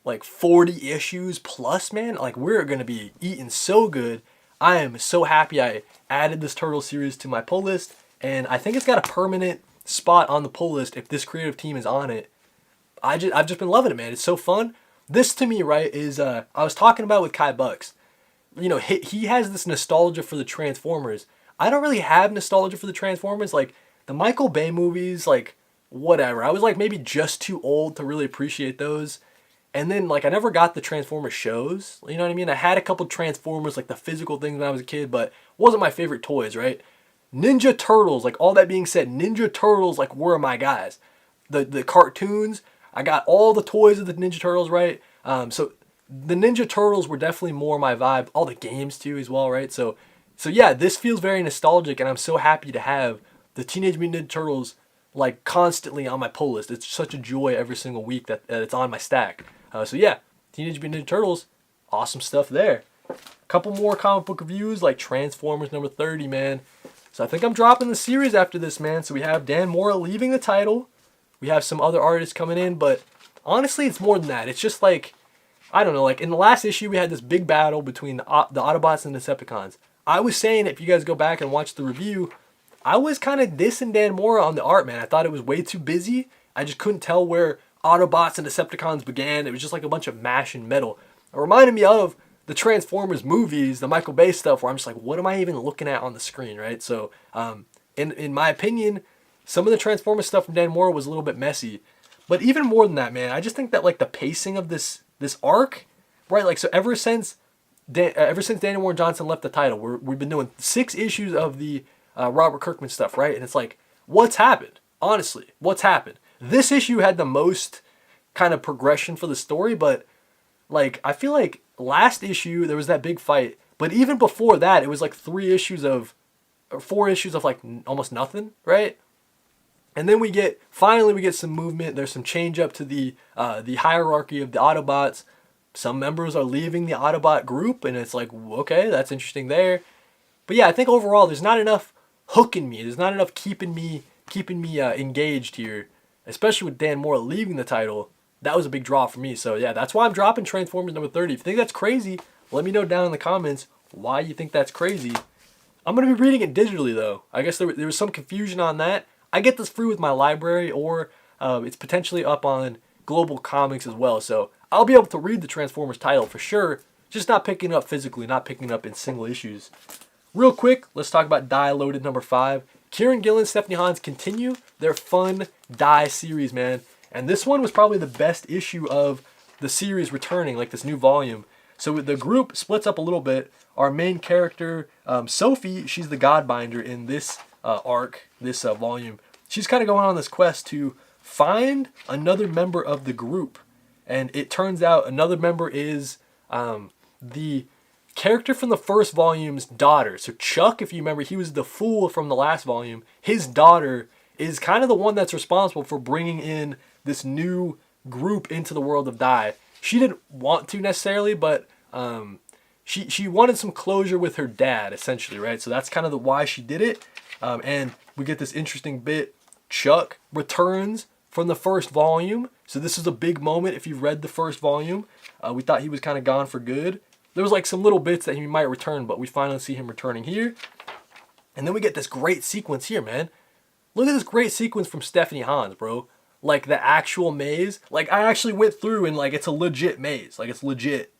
like 40 issues plus, man, like we're gonna be eating so good. I am so happy I added this Turtle series to my pull list, and I think it's got a permanent spot on the pull list if this creative team is on it. I've just been loving it, man. It's so fun. This to me, right, is I was talking about with Kai Bucks. You know, he has this nostalgia for the Transformers. I don't really have nostalgia for the Transformers. Like the Michael Bay movies, like whatever. I was like maybe just too old to really appreciate those. And then like I never got the Transformers shows. You know what I mean? I had a couple Transformers, like the physical things when I was a kid, but wasn't my favorite toys, right? Ninja Turtles, like all that being said, Ninja Turtles like were my guys. The cartoons, I got all the toys of the Ninja Turtles, right? So the Ninja Turtles were definitely more my vibe. All the games too as well, right? So yeah, this feels very nostalgic, and I'm so happy to have the Teenage Mutant Ninja Turtles like constantly on my pull list. It's such a joy every single week that it's on my stack. So yeah, Teenage Mutant Ninja Turtles, awesome stuff there. A couple more comic book reviews like Transformers number 30, man. So I think I'm dropping the series after this, man. So we have Dan Mora leaving the title. We have some other artists coming in, but honestly, it's more than that. It's just like, I don't know, like in the last issue, we had this big battle between the Autobots and the Decepticons. I was saying, if you guys go back and watch the review, I was kind of dissing Dan Mora on the art, man. I thought it was way too busy. I just couldn't tell where Autobots and Decepticons began. It was just like a bunch of mash and metal. It reminded me of the Transformers movies, the Michael Bay stuff, where I'm just like, what am I even looking at on the screen, right? So, in my opinion, some of the Transformers stuff from Dan Mora was a little bit messy. But even more than that, man, I just think that like the pacing of this arc, right? Like, so ever since Daniel Warren Johnson left the title, we've been doing 6 issues of the Robert Kirkman stuff, right? And it's like, what's happened? Honestly, what's happened? This issue had the most kind of progression for the story, but like I feel like last issue there was that big fight, but even before that, it was like 4 issues of like almost nothing, right? And then finally we get some movement. There's some change up to the hierarchy of the Autobots. Some members are leaving the Autobot group, and it's like, okay, that's interesting there. But yeah, I think overall there's not enough hooking me. There's not enough keeping me engaged here, especially with Dan Mora leaving the title. That was a big draw for me. So yeah, that's why I'm dropping Transformers number 30. If you think that's crazy, let me know down in the comments why you think that's crazy. I'm going to be reading it digitally though. I guess there was some confusion on that. I get this free with my library, or it's potentially up on Global Comics as well. So I'll be able to read the Transformers title for sure, just not picking it up physically, not picking it up in single issues. Real quick, let's talk about Die Loaded number 5. Kieran Gillen and Stephanie Hans continue their fun Die series, man. And this one was probably the best issue of the series returning, like this new volume. So the group splits up a little bit. Our main character, Sophie, she's the Godbinder in this arc, this volume. She's kind of going on this quest to find another member of the group. And it turns out another member is the character from the first volume's daughter. So Chuck, if you remember, he was the fool from the last volume. His daughter is kind of the one that's responsible for bringing in this new group into the world of Die. She didn't want to necessarily, but she wanted some closure with her dad, essentially, right? So that's kind of why she did it. And we get this interesting bit. Chuck returns from the first volume. So this is a big moment if you've read the first volume. We thought he was kind of gone for good. There was like some little bits that he might return, but we finally see him returning here. And then we get this great sequence here, man. Look at this great sequence from Stephanie Hans, bro. Like the actual maze. Like I actually went through and like it's a legit maze. Like it's legit.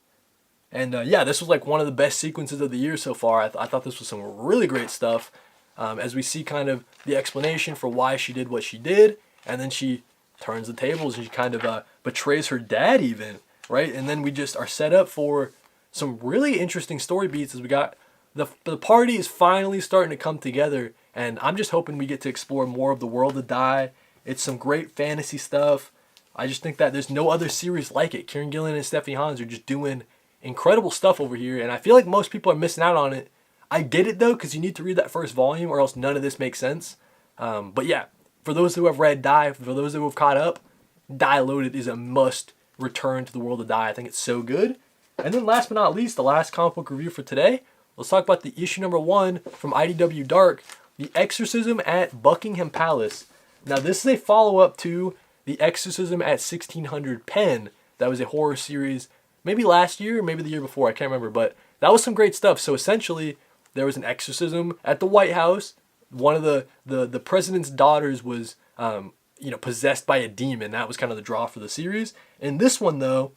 And yeah, this was like one of the best sequences of the year so far. I thought this was some really great stuff. As we see kind of the explanation for why she did what she did. And then she turns the tables and she kind of betrays her dad even, right? And then we just are set up for some really interesting story beats as we got the party is finally starting to come together, and I'm just hoping we get to explore more of the world of Die. It's some great fantasy stuff. I just think that there's no other series like it. Kieran Gillen and Stephanie Hans are just doing incredible stuff over here, and I feel like most people are missing out on it. I get it though, because you need to read that first volume or else none of this makes sense. But yeah, for those who have read Die, for those who have caught up, Die Loaded is a must return to the world of Die. I think it's so good. And then last but not least, the last comic book review for today. Let's talk about the issue number 1 from IDW Dark, The Exorcism at Buckingham Palace. Now this is a follow-up to The Exorcism at 1600 Penn. That was a horror series maybe last year, maybe the year before, I can't remember, but that was some great stuff. So essentially, there was an exorcism at the White House. One of the president's daughters was possessed by a demon. That was kind of the draw for the series. In this one though,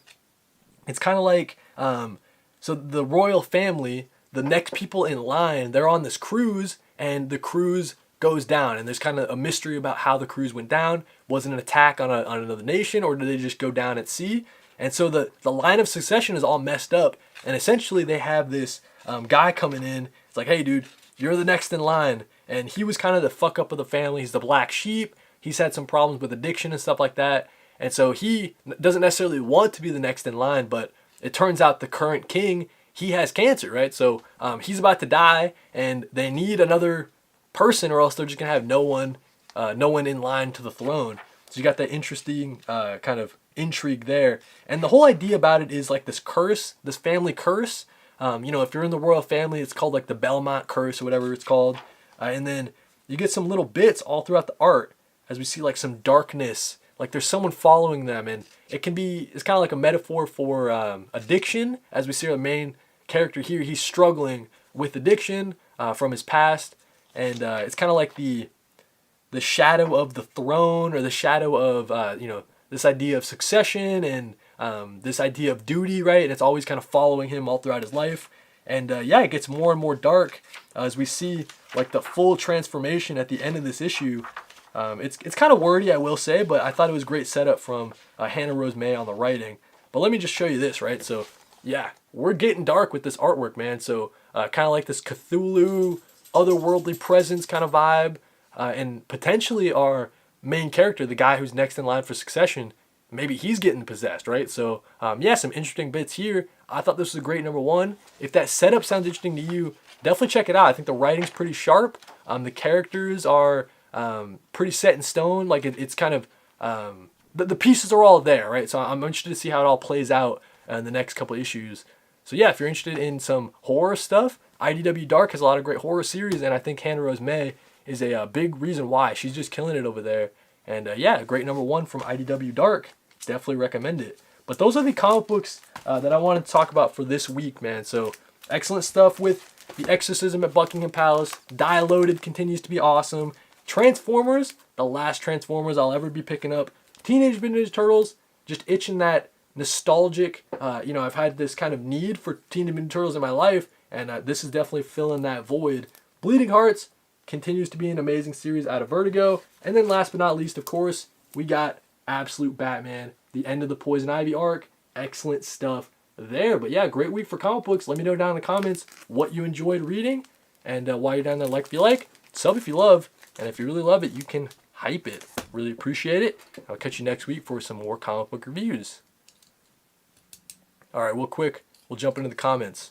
it's kind of like so the royal family, the next people in line, they're on this cruise, and the cruise goes down, and there's kind of a mystery about how the cruise went down. Was it an attack on another nation, or did they just go down at sea? And so the line of succession is all messed up, and essentially they have this guy coming in. It's like, hey dude, you're the next in line, and he was kind of the fuck up of the family. He's the black sheep. He's had some problems with addiction and stuff like that, and so he doesn't necessarily want to be the next in line, but it turns out the current king, he has cancer, right? So he's about to die, and they need another person, or else they're just gonna have no one in line to the throne. So you got that interesting kind of intrigue there, and the whole idea about it is like this curse, this family curse. If you're in the royal family, it's called like the Belmont curse or whatever it's called, and then you get some little bits all throughout the art as we see like some darkness, like there's someone following them, and it's kind of like a metaphor for addiction. As we see our main character here, he's struggling with addiction from his past, and it's kind of like the shadow of the throne, or the shadow of this idea of succession, and this idea of duty, right? And it's always kind of following him all throughout his life. And it gets more and more dark as we see like the full transformation at the end of this issue. It's kind of wordy, I will say, but I thought it was great setup from Hannah Rose May on the writing. But let me just show you this, right? So yeah, we're getting dark with this artwork, man. So kind of like this Cthulhu, otherworldly presence kind of vibe, and potentially our main character, the guy who's next in line for succession, maybe he's getting possessed, right? So some interesting bits here. I thought this was a great number 1. If that setup sounds interesting to you, definitely check it out. I think the writing's pretty sharp. The characters are pretty set in stone. Like it's kind of the pieces are all there, right? So I'm interested to see how it all plays out in the next couple of issues. So yeah, if you're interested in some horror stuff, IDW Dark has a lot of great horror series, and I think Hannah Rose May is a big reason why. She's just killing it over there. And great number 1 from IDW Dark. Definitely recommend it. But those are the comic books that I wanted to talk about for this week, man. So excellent stuff with The Exorcism at Buckingham Palace. Die Loaded continues to be awesome. Transformers, the last Transformers I'll ever be picking up. Teenage Mutant Ninja Turtles, just itching that nostalgic, I've had this kind of need for Teenage Mutant Ninja Turtles in my life, and this is definitely filling that void. Bleeding Hearts continues to be an amazing series out of Vertigo. And then last but not least, of course, we got Absolute Batman, the end of the Poison Ivy arc. Excellent stuff there. But yeah, great week for comic books. Let me know down in the comments what you enjoyed reading, and while you're down there, like if you like, sub if you love, and if you really love it, you can hype it. Really appreciate it. I'll catch you next week for some more comic book reviews. Alright, real quick, we'll jump into the comments.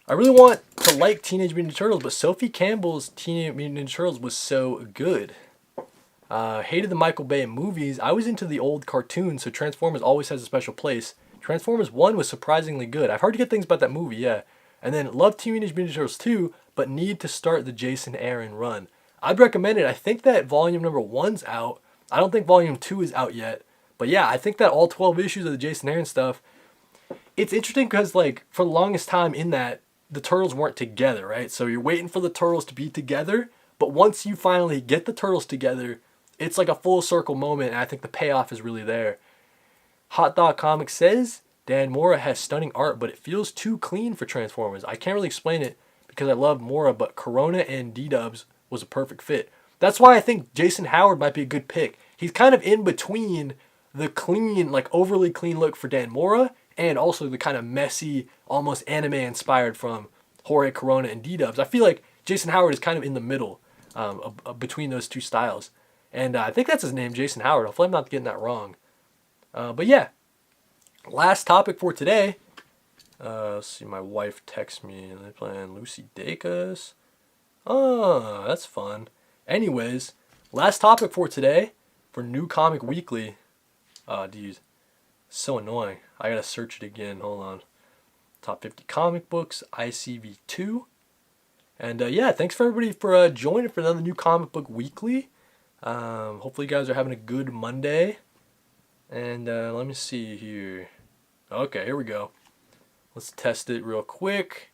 I really want to like Teenage Mutant Ninja Turtles, but Sophie Campbell's Teenage Mutant Ninja Turtles was so good. Hated the Michael Bay movies. I was into the old cartoons, so Transformers always has a special place. Transformers 1 was surprisingly good. I've heard good things about that movie, yeah. And then love Teenage Mutant Ninja Turtles 2, but need to start the Jason Aaron run. I'd recommend it. I think that volume number 1's out. I don't think volume 2 is out yet. But yeah, I think that all 12 issues of the Jason Aaron stuff, it's interesting because like for the longest time in that, the Turtles weren't together, right? So you're waiting for the Turtles to be together, but once you finally get the Turtles together, it's like a full circle moment, and I think the payoff is really there. Hot Dog Comics says, Dan Mora has stunning art, but it feels too clean for Transformers. I can't really explain it because I love Mora, but Corona and D-Dubs was a perfect fit. That's why I think Jason Howard might be a good pick. He's kind of in between the clean, like overly clean look for Dan Mora and also the kind of messy, almost anime inspired from Jorge Corona and D-Dubs. I feel like Jason Howard is kind of in the middle between those two styles. And I think that's his name, Jason Howard. Hopefully I'm not getting that wrong. But yeah, last topic for today. Let's see, my wife texts me. They're playing Lucy Dacus. Oh, that's fun. Anyways, last topic for today for New Comic Weekly. Dude, so annoying. I gotta search it again. Hold on. Top 50 comic books, ICV2. And yeah, thanks for everybody for joining for another New Comic Book Weekly. Hopefully you guys are having a good Monday. And let me see here. Okay, here we go. Let's test it real quick.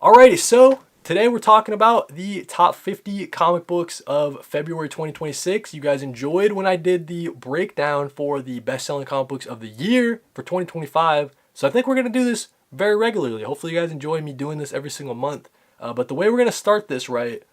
Alrighty, so today we're talking about the top 50 comic books of February 2026. You guys enjoyed when I did the breakdown for the best-selling comic books of the year for 2025. So I think we're going to do this very regularly. Hopefully you guys enjoy me doing this every single month. But the way we're going to start this, right,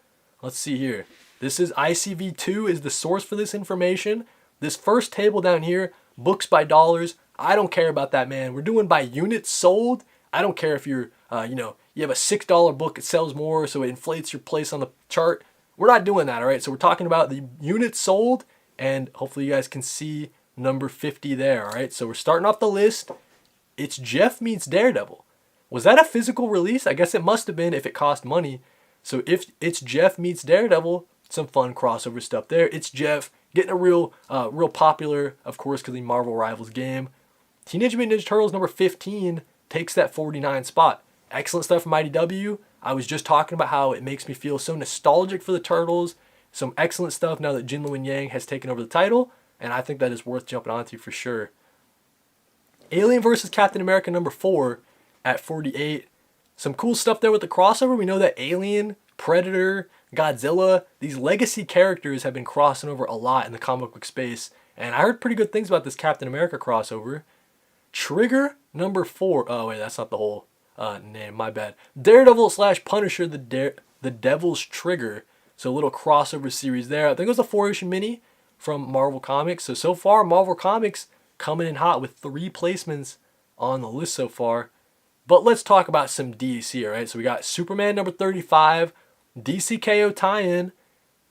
let's see here. This is ICV2 is the source for this information. This first table down here, books by dollars. I don't care about that, man. We're doing by units sold. I don't care if you're, you have a $6 book, it sells more, so it inflates your place on the chart. We're not doing that, all right? So we're talking about the units sold, and hopefully you guys can see number 50 there, all right? So we're starting off the list. It's Jeff Meets Daredevil. Was that a physical release? I guess it must have been if it cost money. So if it's Jeff Meets Daredevil, some fun crossover stuff there. It's Jeff getting a real popular, of course, because the Marvel Rivals game. Teenage Mutant Ninja Turtles number 15 takes that 49 spot. Excellent stuff from IDW. I was just talking about how it makes me feel so nostalgic for the Turtles. Some excellent stuff now that Jin Lewin Yang has taken over the title, and I think that is worth jumping onto for sure. Alien vs. Captain America number 4 at 48. Some cool stuff there with the crossover. We know that Alien, Predator, Godzilla, these legacy characters have been crossing over a lot in the comic book space, and I heard pretty good things about this Captain America crossover. Trigger number 4. Oh wait, that's not the whole name. My bad. Daredevil / Punisher, the Devil's Trigger. So a little crossover series there. I think it was a 4-issue mini from Marvel Comics. So far Marvel Comics coming in hot with 3 placements on the list so far. But let's talk about some DC, all right? So we got Superman number 35, DCKO tie-in.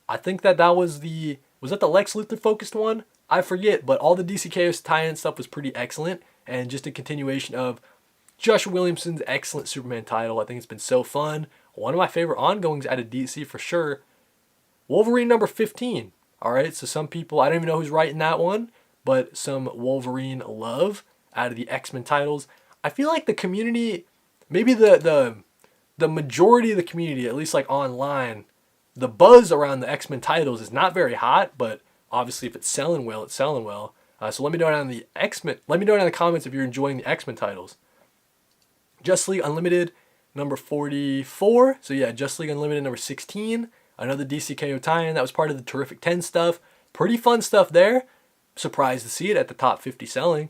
I think that was that the Lex Luthor focused one? I forget, but all the DCKO tie-in stuff was pretty excellent. And just a continuation of Joshua Williamson's excellent Superman title. I think it's been so fun. One of my favorite ongoings out of DC for sure. Wolverine number 15. All right, so some people, I don't even know who's writing that one, but some Wolverine love out of the X-Men titles. I feel like the community, maybe the majority of the community, at least like online, the buzz around the X-Men titles is not very hot, but obviously if it's selling well, it's selling well. So let me know down in the X-Men. Let me know down in the comments if you're enjoying the X-Men titles. Justice League Unlimited number 44. So yeah, Justice League Unlimited number 16. Another DCKO tie-in. That was part of the Terrific 10 stuff. Pretty fun stuff there. Surprised to see it at the top 50 selling.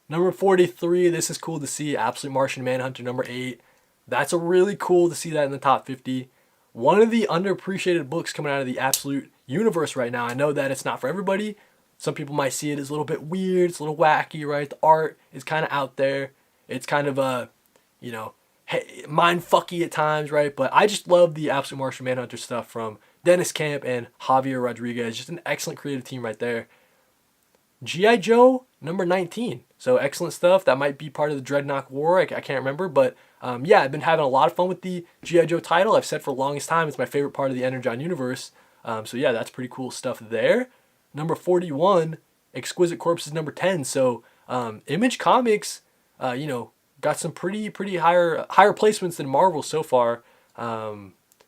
Number 43. This is cool to see. Absolute Martian Manhunter number 8. That's a really cool to see that in the top 50. One of the underappreciated books coming out of the Absolute universe right now. I know that it's not for everybody. Some people might see it as a little bit weird. It's a little wacky, right? The art is kind of out there. It's kind of mind-fucky at times, right? But I just love the Absolute Martian Manhunter stuff from Dennis Camp and Javier Rodriguez. Just an excellent creative team right there. G.I. Joe number 19. So excellent stuff. That might be part of the Dreadnought War. I can't remember. But yeah, I've been having a lot of fun with the G.I. Joe title. I've said for the longest time it's my favorite part of the Energon universe. So yeah, that's pretty cool stuff there. Number 41, Exquisite Corpses number 10. So Image Comics, got some pretty higher placements than Marvel so far,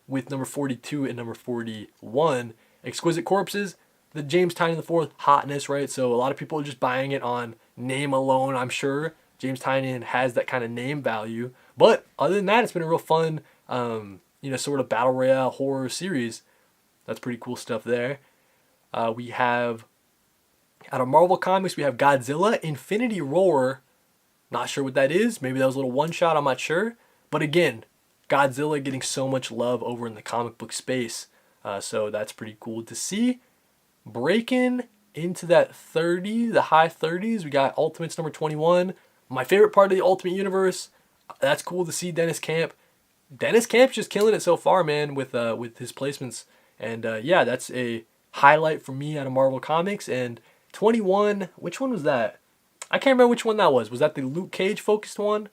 with number 42 and number 41. Exquisite Corpses, the James Tynion IV hotness, right? So a lot of people are just buying it on name alone, I'm sure. James Tynion has that kind of name value. But other than that, it's been a real fun, sort of battle royale horror series. That's pretty cool stuff there. We have, out of Marvel Comics, we have Godzilla Infinity Roar. Not sure what that is. Maybe that was a little one-shot. I'm not sure. But again, Godzilla getting so much love over in the comic book space. So that's pretty cool to see. Breaking into that 30, the high 30s, we got Ultimates number 21. My favorite part of the Ultimate Universe. That's cool to see Dennis Camp. Dennis Camp's just killing it so far, man, with his placements. And yeah, that's a highlight for me out of Marvel Comics. And 21, which one was that? I can't remember which one that was. Was that the Luke Cage focused one?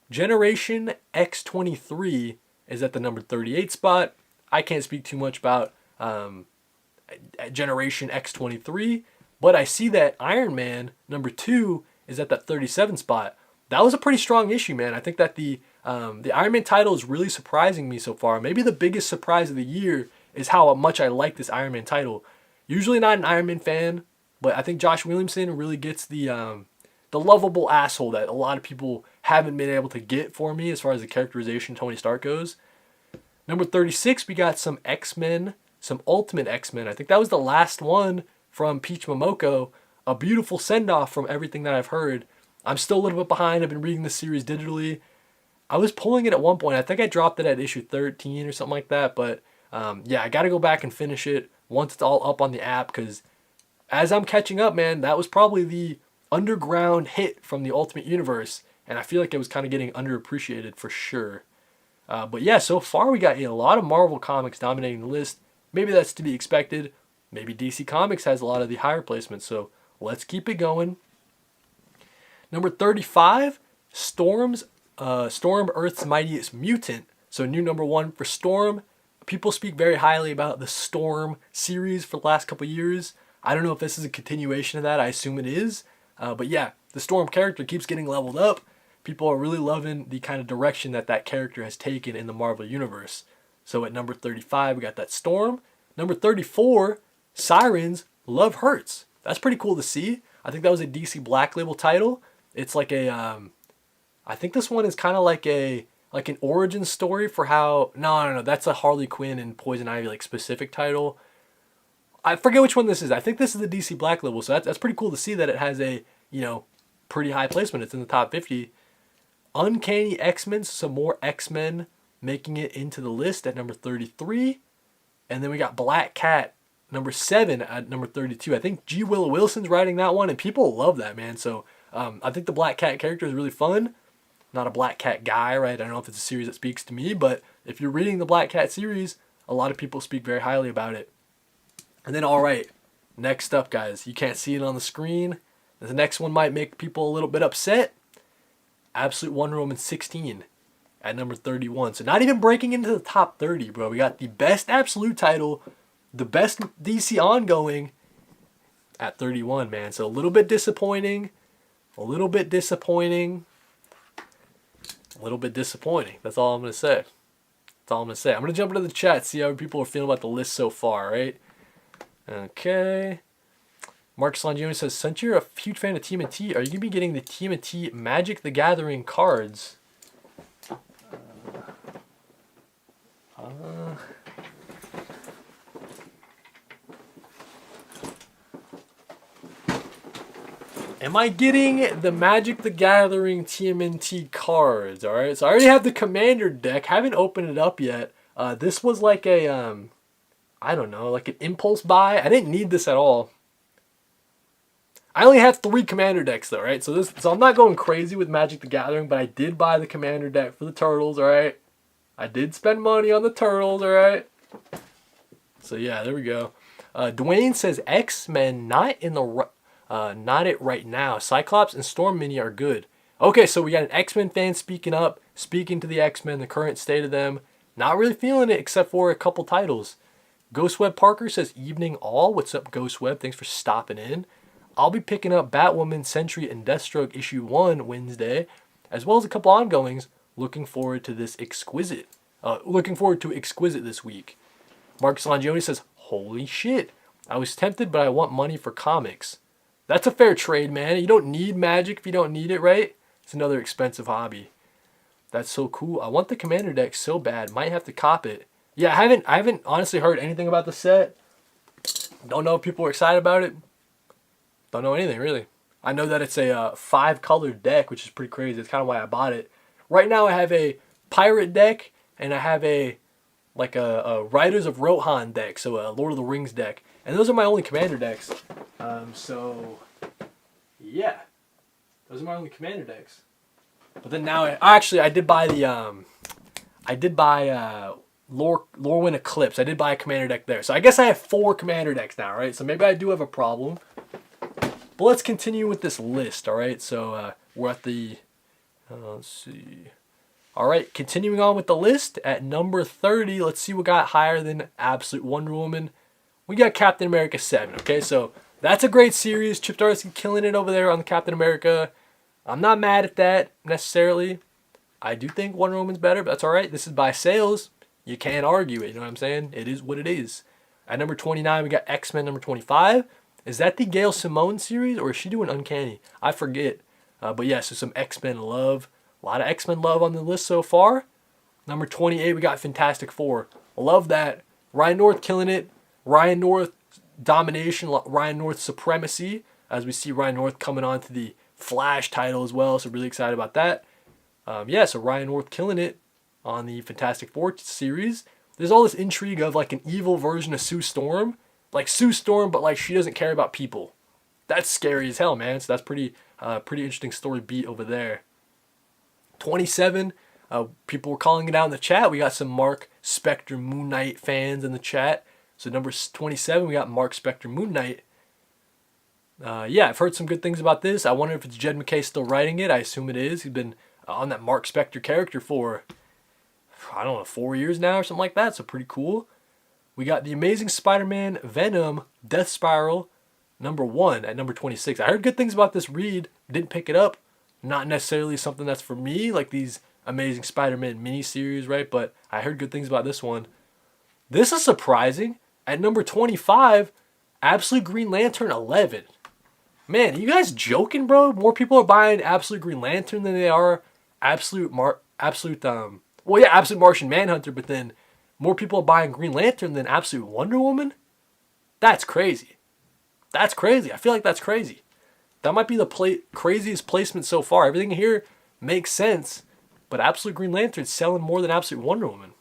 Generation X23 is at the number 38 spot. I can't speak too much about Generation X23, but I see that Iron Man number 2 is at that 37 spot. That was a pretty strong issue, man. I think that the Iron Man title is really surprising me so far. Maybe the biggest surprise of the year is how much I like this Iron Man title. Usually not an Iron Man fan, but I think Josh Williamson really gets the lovable asshole that a lot of people haven't been able to get for me as far as the characterization of Tony Stark goes. Number 36, we got some X-Men, some Ultimate X-Men. I think that was the last one from Peach Momoko. A beautiful send-off from everything that I've heard. I'm still a little bit behind. I've been reading this series digitally. I was pulling it at one point. I think I dropped it at issue 13 or something like that. But yeah, I got to go back and finish it once it's all up on the app. Because as I'm catching up, man, that was probably the underground hit from the Ultimate Universe. And I feel like it was kind of getting underappreciated for sure. But yeah, so far we got a lot of Marvel comics dominating the list. Maybe that's to be expected. Maybe DC Comics has a lot of the higher placements. So let's keep it going. Number 35, Storm, Earth's Mightiest Mutant. So new number 1 for Storm. People speak very highly about the Storm series for the last couple years. I don't know if this is a continuation of that. I assume it is. But yeah, the Storm character keeps getting leveled up. People are really loving the kind of direction that that character has taken in the Marvel Universe. So at number 35, we got that Storm. Number 34, Sirens, Love Hurts. That's pretty cool to see. I think that was a DC Black Label title. It's like a, I think this one is kind of like an origin story for how, no, that's a Harley Quinn and Poison Ivy like specific title. I forget which one this is. I think this is the DC Black Label, so that's pretty cool to see that it has a, pretty high placement. It's in the top 50. Uncanny X-Men, some more X-Men making it into the list at number 33. And then we got Black Cat, number 7 at number 32. I think G. Willow Wilson's writing that one, and people love that, man. So I think the Black Cat character is really fun. Not a Black Cat guy, right? I don't know if it's a series that speaks to me, but if you're reading the Black Cat series, a lot of people speak very highly about it. And then, all right, next up, guys. You can't see it on the screen. The next one might make people a little bit upset. Absolute Wonder Woman 16 at number 31. So not even breaking into the top 30, bro. We got the best Absolute title, the best DC ongoing at 31, man. So a little bit disappointing. A little bit disappointing. That's all I'm going to say. I'm going to jump into the chat, see how people are feeling about the list so far, right? Okay. Mark Slongione says, since you're a huge fan of TMNT, are you going to be getting the TMNT Magic the Gathering cards? Am I getting the Magic the Gathering TMNT cards? Alright, so I already have the Commander deck. Haven't opened it up yet. This was like a, I don't know, like an impulse buy. I didn't need this at all. I only have 3 Commander decks though, right? So I'm not going crazy with Magic the Gathering, but I did buy the Commander deck for the Turtles, alright? I did spend money on the Turtles, alright? So yeah, there we go. Dwayne says X-Men not it right now. Cyclops and Storm Mini are good. Okay, so we got an X-Men fan speaking up, speaking to the X-Men, the current state of them. Not really feeling it except for a couple titles. Ghostweb Parker says evening all. What's up, Ghostweb? Thanks for stopping in. I'll be picking up Batwoman, Sentry, and Deathstroke issue 1 Wednesday, as well as a couple ongoings. Looking forward to Exquisite this week. Mark Slongione says, holy shit. I was tempted, but I want money for comics. That's a fair trade, man. You don't need magic if you don't need it, right? It's another expensive hobby. That's so cool. I want the Commander deck so bad. Might have to cop it. Yeah, I haven't honestly heard anything about the set. Don't know if people are excited about it. Don't know anything, really. I know that it's a 5-colored deck, which is pretty crazy. That's kind of why I bought it. Right now I have a Pirate deck, and I have a like a Riders of Rohan deck, so a Lord of the Rings deck. And those are my only commander decks. So, yeah. Those are my only commander decks. But then now, I did buy the, Lorwyn Eclipse. I did buy a commander deck there. So I guess I have 4 commander decks now, right? So maybe I do have a problem. But let's continue with this list, all right? So we're at the, let's see. All right, continuing on with the list at number 30. Let's see what got higher than Absolute Wonder Woman. We got Captain America 7, okay? So that's a great series. Chip Zdarsky killing it over there on the Captain America. I'm not mad at that necessarily. I do think Wonder Woman's better, but that's all right. This is by sales. You can't argue it, you know what I'm saying? It is what it is. At number 29, we got X-Men number 25. Is that the Gail Simone series, or is she doing Uncanny? I forget. But yeah, so some X-Men love. A lot of X-Men love on the list so far. Number 28, we got Fantastic Four. Love that. Ryan North killing it. Ryan North domination. Ryan North supremacy. As we see Ryan North coming on to the Flash title as well. So really excited about that. So Ryan North killing it on the Fantastic Four series. There's all this intrigue of like an evil version of Sue Storm. Like Sue Storm, but like she doesn't care about people. That's scary as hell, man. So that's pretty interesting story beat over there. 27, people were calling it out in the chat. We got some Mark Spector Moon Knight fans in the chat. So number 27, we got Mark Spector Moon Knight. I've heard some good things about this. I wonder if it's Jed MacKay still writing it. I assume it is. He's been on that Mark Spector character for, I don't know, 4 years now or something like that. So pretty cool. We got The Amazing Spider-Man Venom Death Spiral number 1 at number 26. I heard good things about this read. Didn't pick it up. Not necessarily something that's for me, like these Amazing Spider-Man miniseries, right? But I heard good things about this one. This is surprising. At number 25, Absolute Green Lantern 11. Man, are you guys joking, bro? More people are buying Absolute Green Lantern than they are Absolute Martian Manhunter, but then more people are buying Green Lantern than Absolute Wonder Woman? That's crazy. That's crazy. I feel like that's crazy. That might be the craziest placement so far. Everything here makes sense, but Absolute Green Lantern's selling more than Absolute Wonder Woman.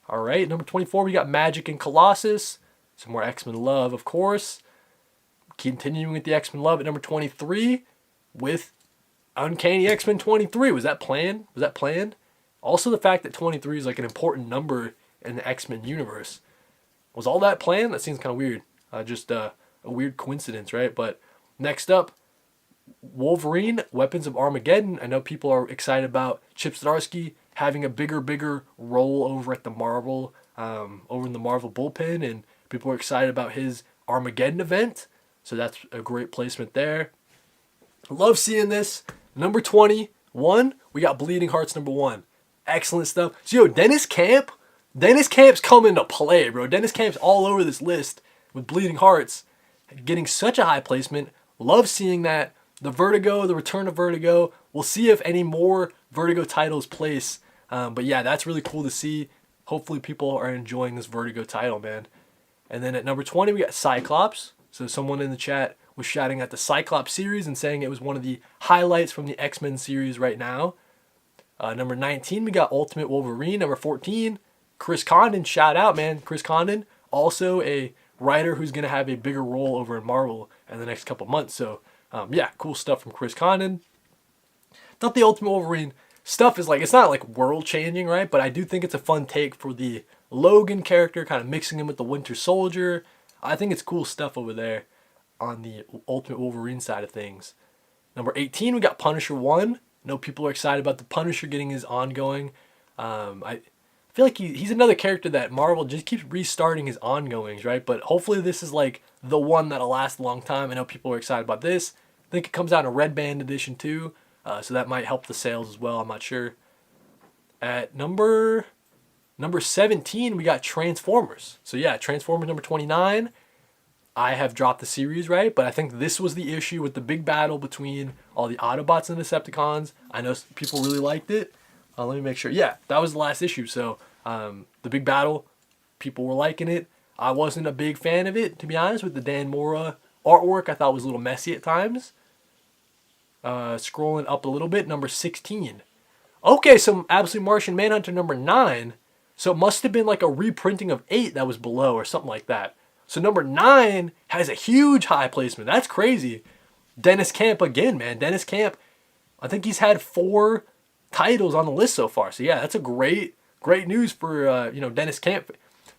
All right, number 24, we got Magic and Colossus. Some more X-Men love, of course. Continuing with the X-Men love at number 23 with Uncanny X-Men 23. Was that planned? Also, the fact that 23 is like an important number in the X-Men universe. Was all that planned? That seems kind of weird. Just a weird coincidence, right? But next up, Wolverine, Weapons of Armageddon. I know people are excited about Chip Zdarsky having a bigger role over at the Marvel, over in the Marvel bullpen, and people are excited about his Armageddon event. So that's a great placement there. Love seeing this. Number 21, we got Bleeding Hearts number 1. Excellent stuff. So Dennis Camp's coming to play, bro. Dennis Camp's all over this list with Bleeding Hearts, getting such a high placement. Love seeing that. The Vertigo, the return of Vertigo. We'll see if any more Vertigo titles place. But yeah, that's really cool to see. Hopefully people are enjoying this Vertigo title, man. And then at number 20, we got Cyclops. So someone in the chat was shouting at the Cyclops series and saying it was one of the highlights from the X-Men series right now. Number 19, we got Ultimate Wolverine. Number 14, Chris Condon. Shout out, man. Chris Condon, also a writer who's going to have a bigger role over in Marvel in the next couple months. So, cool stuff from Chris Condon. Thought the Ultimate Wolverine stuff is like, it's not like world changing, right? But I do think it's a fun take for the Logan character, kind of mixing him with the Winter Soldier. I think it's cool stuff over there on the Ultimate Wolverine side of things. Number 18, we got Punisher 1. I know people are excited about the Punisher getting his ongoing. I feel like he's another character that Marvel just keeps restarting his ongoings, right? But hopefully this is like the one that'll last a long time. I know people are excited about this. I think it comes out in a Red Band edition too. So that might help the sales as well. I'm not sure. At number 17, we got Transformers. So yeah, Transformers number 29. I have dropped the series, right? But I think this was the issue with the big battle between all the Autobots and Decepticons. I know people really liked it. Let me make sure. Yeah, that was the last issue. So the big battle, people were liking it. I wasn't a big fan of it, to be honest, with the Dan Mora artwork. I thought it was a little messy at times. Scrolling up a little bit, number 16. Okay, some Absolute Martian Manhunter number 9. So it must have been like a reprinting of 8 that was below or something like that. So number 9 has a huge high placement. That's crazy. Dennis Camp again, man. Dennis Camp, I think he's had 4 titles on the list so far. So yeah, that's a great news for Dennis Camp.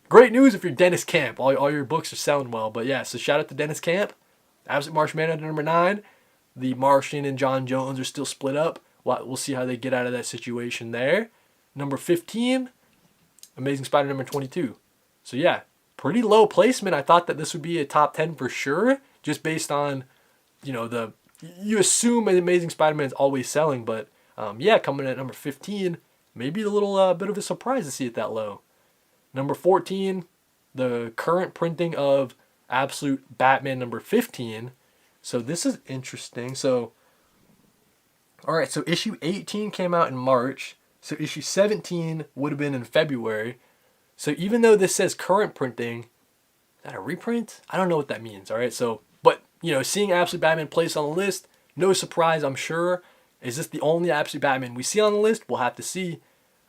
Great news if you're Dennis Camp. All your books are selling well. But yeah, so shout out to Dennis Camp. Absolute Martian Manhunter number 9. The Martian and John Jones are still split up. We'll see how they get out of that situation there. Number 15, Amazing Spider number 22. So yeah, pretty low placement. I thought that this would be a top 10 for sure, just based on, you assume an Amazing Spider-Man is always selling, but coming in at number 15, maybe a little bit of a surprise to see it that low. Number 14, the current printing of Absolute Batman number 15. So this is interesting. So, all right, so issue 18 came out in March. So issue 17 would have been in February. So even though this says current printing, is that a reprint? I don't know what that means, all right? So, but, seeing Absolute Batman placed on the list, no surprise, I'm sure. Is this the only Absolute Batman we see on the list? We'll have to see.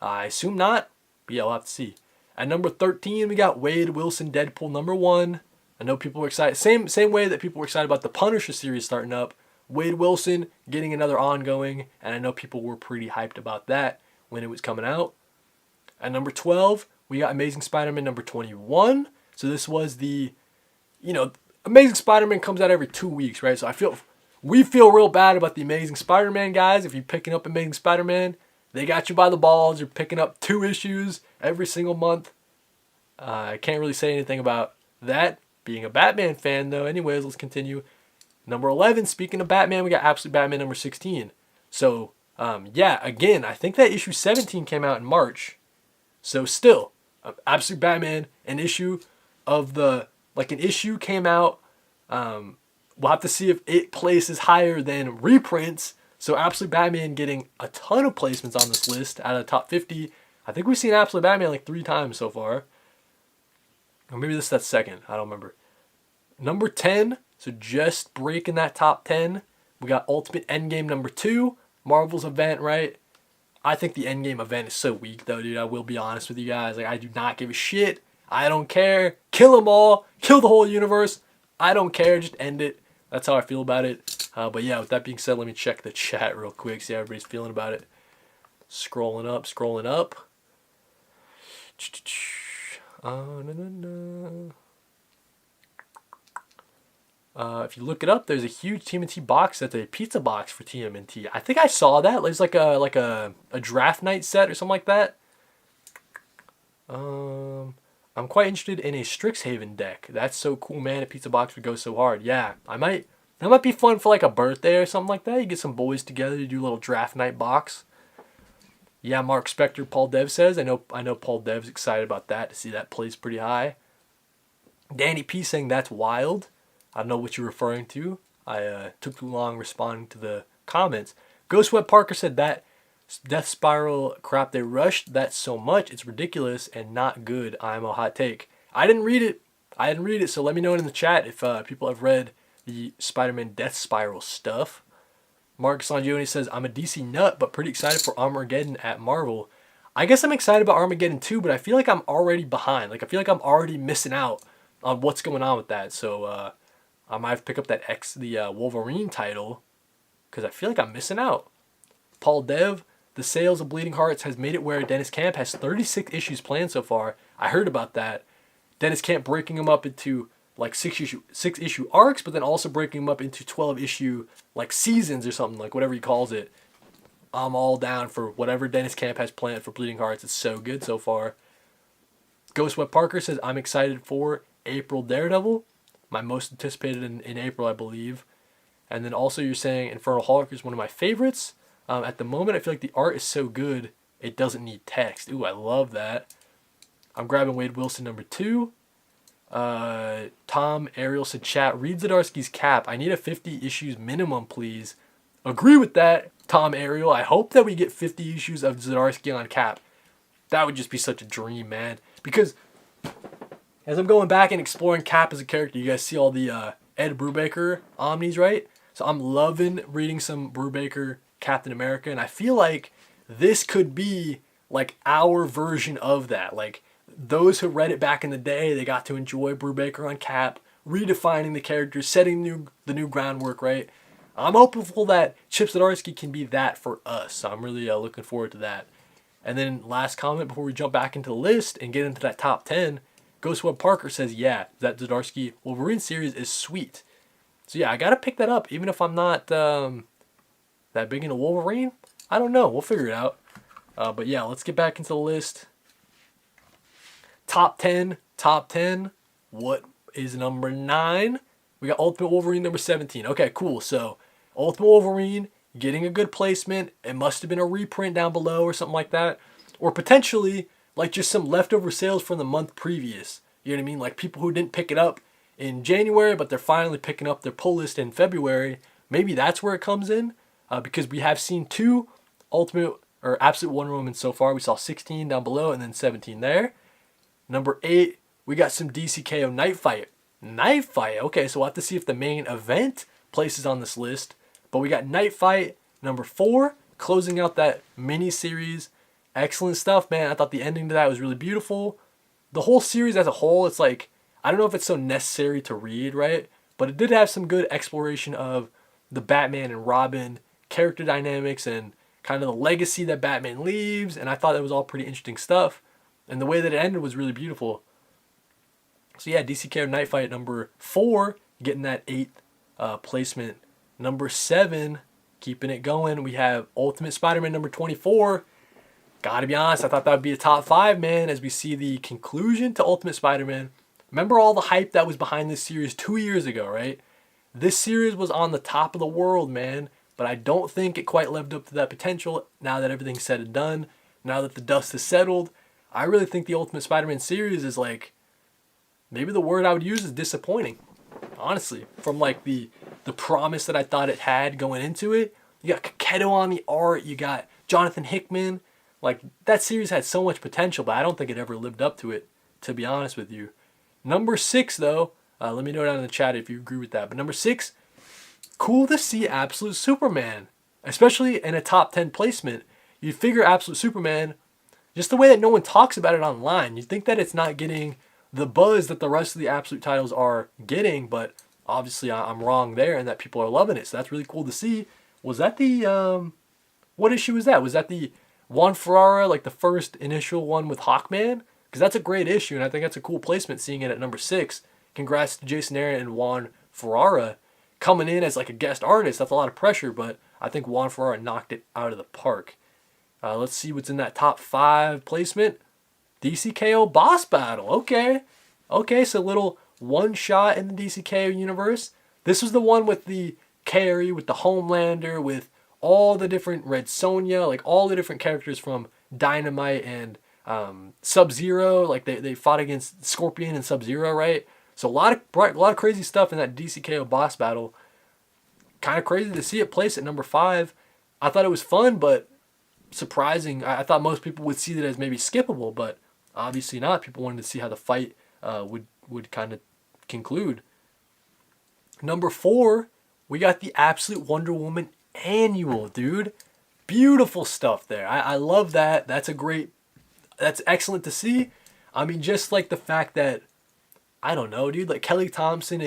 I assume not, but yeah, we'll have to see. At number 13, we got Wade Wilson Deadpool number 1. I know people were excited. Same way that people were excited about the Punisher series starting up. Wade Wilson getting another ongoing, and I know people were pretty hyped about that when it was coming out. At number 12, we got Amazing Spider-Man number 21. So this was the, Amazing Spider-Man comes out every 2 weeks, right? So we feel real bad about the Amazing Spider-Man guys. If you're picking up Amazing Spider-Man, they got you by the balls. You're picking up 2 issues every single month. I can't really say anything about that. Being a Batman fan, though. Anyways, let's continue. Number 11, speaking of Batman, we got Absolute Batman number 16. So, again, I think that issue 17 came out in March. So still, Absolute Batman, an issue came out. We'll have to see if it places higher than reprints. So Absolute Batman getting a ton of placements on this list out of the top 50. I think we've seen Absolute Batman like 3 times so far. Or maybe that's second. I don't remember. Number 10. So just breaking that top 10. We got Ultimate Endgame number 2. Marvel's event, right? I think the Endgame event is so weak, though, dude. I will be honest with you guys. Like, I do not give a shit. I don't care. Kill them all. Kill the whole universe. I don't care. Just end it. That's how I feel about it. But yeah, with that being said, let me check the chat real quick. See how everybody's feeling about it. Scrolling up. If you look it up, there's a huge TMNT box that's a pizza box for TMNT. I think I saw that. There's like a draft night set or something like that. I'm quite interested in a Strixhaven deck. That's so cool, man. A pizza box would go so hard. Yeah, that might be fun for like a birthday or something like that. You get some boys together to do a little draft night box. Yeah, Mark Spector, Paul Dev says. I know Paul Dev's excited about that, to see that placed pretty high. Danny P saying that's wild. I don't know what you're referring to. I took too long responding to the comments. Ghostweb Parker said that Death Spiral crap they rushed that so much, it's ridiculous and not good. I'm a hot take. I didn't read it, so let me know in the chat if people have read the Spider-Man Death Spiral stuff. Marcus Longioni says, I'm a DC nut, but pretty excited for Armageddon at Marvel. I guess I'm excited about Armageddon too, but I feel like I'm already behind. Like, I feel like I'm already missing out on what's going on with that. So I might have to pick up the Wolverine title, because I feel like I'm missing out. Paul Dev, the sales of Bleeding Hearts has made it where Dennis Camp has 36 issues planned so far. I heard about that. Dennis Camp breaking them up into like 6 issue arcs, but then also breaking them up into 12 issue like seasons or something, like whatever he calls it. I'm all down for whatever Dennis Camp has planned for Bleeding Hearts. It's so good so far. Ghostweb Parker says, I'm excited for April Daredevil. My most anticipated in April, I believe. And then also you're saying Infernal Hulk is one of my favorites. At the moment, I feel like the art is so good, it doesn't need text. Ooh, I love that. I'm grabbing Wade Wilson number 2. Tom Ariel said, chat, read Zdarsky's Cap. I need a 50 issues minimum, please. Agree with that, Tom Ariel. I hope that we get 50 issues of Zdarsky on Cap. That would just be such a dream, man. Because as I'm going back and exploring Cap as a character, you guys see all the Ed Brubaker omnis, right? So I'm loving reading some Brubaker Captain America, and I feel like this could be like our version of that. Like those who read it back in the day, they got to enjoy Brubaker on Cap, redefining the characters, setting the new groundwork, right? I'm hopeful that Chip Zdarsky can be that for us. So I'm really looking forward to that. And then last comment before we jump back into the list and get into that top 10, Ghost Web Parker says, yeah, that Zdarsky Wolverine series is sweet. So yeah, I got to pick that up even if I'm not that big into Wolverine. I don't know. We'll figure it out. But yeah, let's get back into the list. Top 10. What is number 9? We got Ultimate Wolverine number 17. Okay, cool. So Ultimate Wolverine getting a good placement. It must have been a reprint down below or something like that. Or potentially like just some leftover sales from the month previous. You know what I mean? Like people who didn't pick it up in January, but they're finally picking up their pull list in February. Maybe that's where it comes in. Because we have seen 2 Ultimate or Absolute Wonder Woman so far. We saw 16 down below and then 17 there. Number 8, we got some DCKO Night Fight. Okay, so we'll have to see if the main event places on this list. But we got Night Fight, number 4, closing out that mini-series. Excellent stuff, man. I thought the ending to that was really beautiful. The whole series as a whole, it's like, I don't know if it's so necessary to read, right? But it did have some good exploration of the Batman and Robin character dynamics and kind of the legacy that Batman leaves. And I thought that was all pretty interesting stuff. And the way that it ended was really beautiful. So yeah, DCKO Night Fight number 4, getting that 8th placement. Number 7, keeping it going, we have Ultimate Spider-Man number 24. Gotta be honest, I thought that would be a top 5, man, as we see the conclusion to Ultimate Spider-Man. Remember all the hype that was behind this series 2 years ago, right? This series was on the top of the world, man, but I don't think it quite lived up to that potential now that everything's said and done, now that the dust has settled. I really think the Ultimate Spider-Man series is like, maybe the word I would use is disappointing, honestly. From like the promise that I thought it had going into it. You got Kody on the art, you got Jonathan Hickman. Like, that series had so much potential, but I don't think it ever lived up to it, to be honest with you. Number 6, though, let me know down in the chat if you agree with that. But number 6, cool to see Absolute Superman, especially in a top 10 placement. You'd figure Absolute Superman, just the way that no one talks about it online, you'd think that it's not getting the buzz that the rest of the Absolute titles are getting, but obviously I'm wrong there and that people are loving it. So that's really cool to see. Was that the, what issue was that? Was that the Juan Ferrara, like the first initial one with Hawkman? Because that's a great issue, and I think that's a cool placement seeing it at number 6. Congrats to Jason Aaron and Juan Ferrara coming in as like a guest artist. That's a lot of pressure, but I think Juan Ferrara knocked it out of the park. Let's see what's in that top 5 placement. DCKO Boss Battle. Okay, so a little one shot in the DCKO universe. This was the one with the Carrie, with the Homelander, with all the different Red Sonja, like all the different characters from Dynamite and Sub-Zero. Like they fought against Scorpion and Sub-Zero, right? So a lot of crazy stuff in that DCKO Boss Battle. Kind of crazy to see it placed at number 5. I thought it was fun, but surprising. I thought most people would see that as maybe skippable, but obviously not. People wanted to see how the fight would kind of conclude. Number 4, we got the Absolute Wonder Woman Annual, dude. Beautiful stuff there. I love that. That's excellent to see. I mean, just like the fact that, I don't know, dude, like Kelly Thompson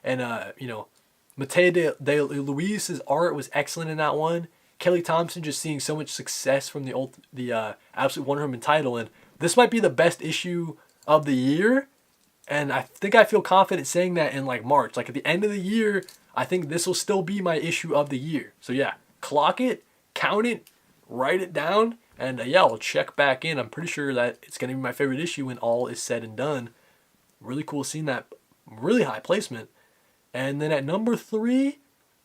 and Mateo de Luis's art was excellent in that one. Kelly Thompson just seeing so much success from the Absolute Wonder Woman title, and this might be the best issue of the year, and I think I feel confident saying that in like March. Like at the end of the year, I think this will still be my issue of the year. So yeah, clock it, count it, write it down, and yeah, I'll check back in. I'm pretty sure that it's going to be my favorite issue when all is said and done. Really cool seeing that really high placement. And then at number 3,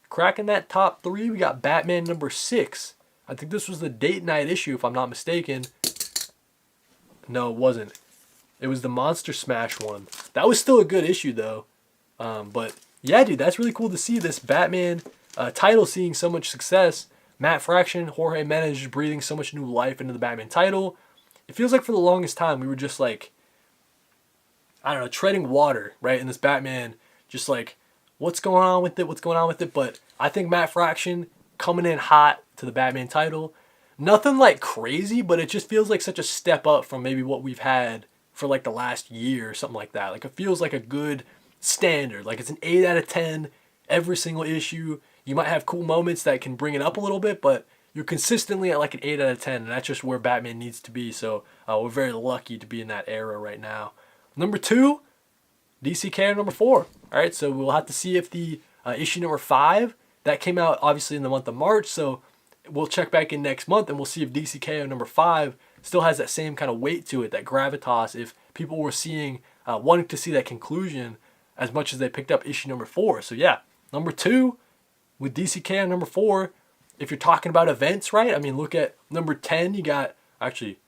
cracking that top 3, we got Batman number 6. I think this was the date night issue, if I'm not mistaken. No, it wasn't. It was the Monster Smash one. That was still a good issue, though. But yeah, dude, that's really cool to see this Batman title seeing so much success. Matt Fraction, Jorge Menez just breathing so much new life into the Batman title. It feels like for the longest time we were just like, I don't know, treading water, right? In this Batman, just like, what's going on with it? But I think Matt Fraction coming in hot to the Batman title. Nothing like crazy, but it just feels like such a step up from maybe what we've had for like the last year or something like that. Like it feels like a good standard. Like it's an 8 out of 10 every single issue. You might have cool moments that can bring it up a little bit, but you're consistently at like an 8 out of 10, and that's just where Batman needs to be. So we're very lucky to be in that era right now. Number 2, DCK number 4. All right, so we'll have to see if the issue number 5 that came out obviously in the month of March. So we'll check back in next month and we'll see if DCKO number 5 still has that same kind of weight to it, that gravitas. If people were seeing, wanting to see that conclusion as much as they picked up issue number 4. So yeah, number 2 with DCK on number 4. If you're talking about events, right? I mean, look at number 10. You got, actually,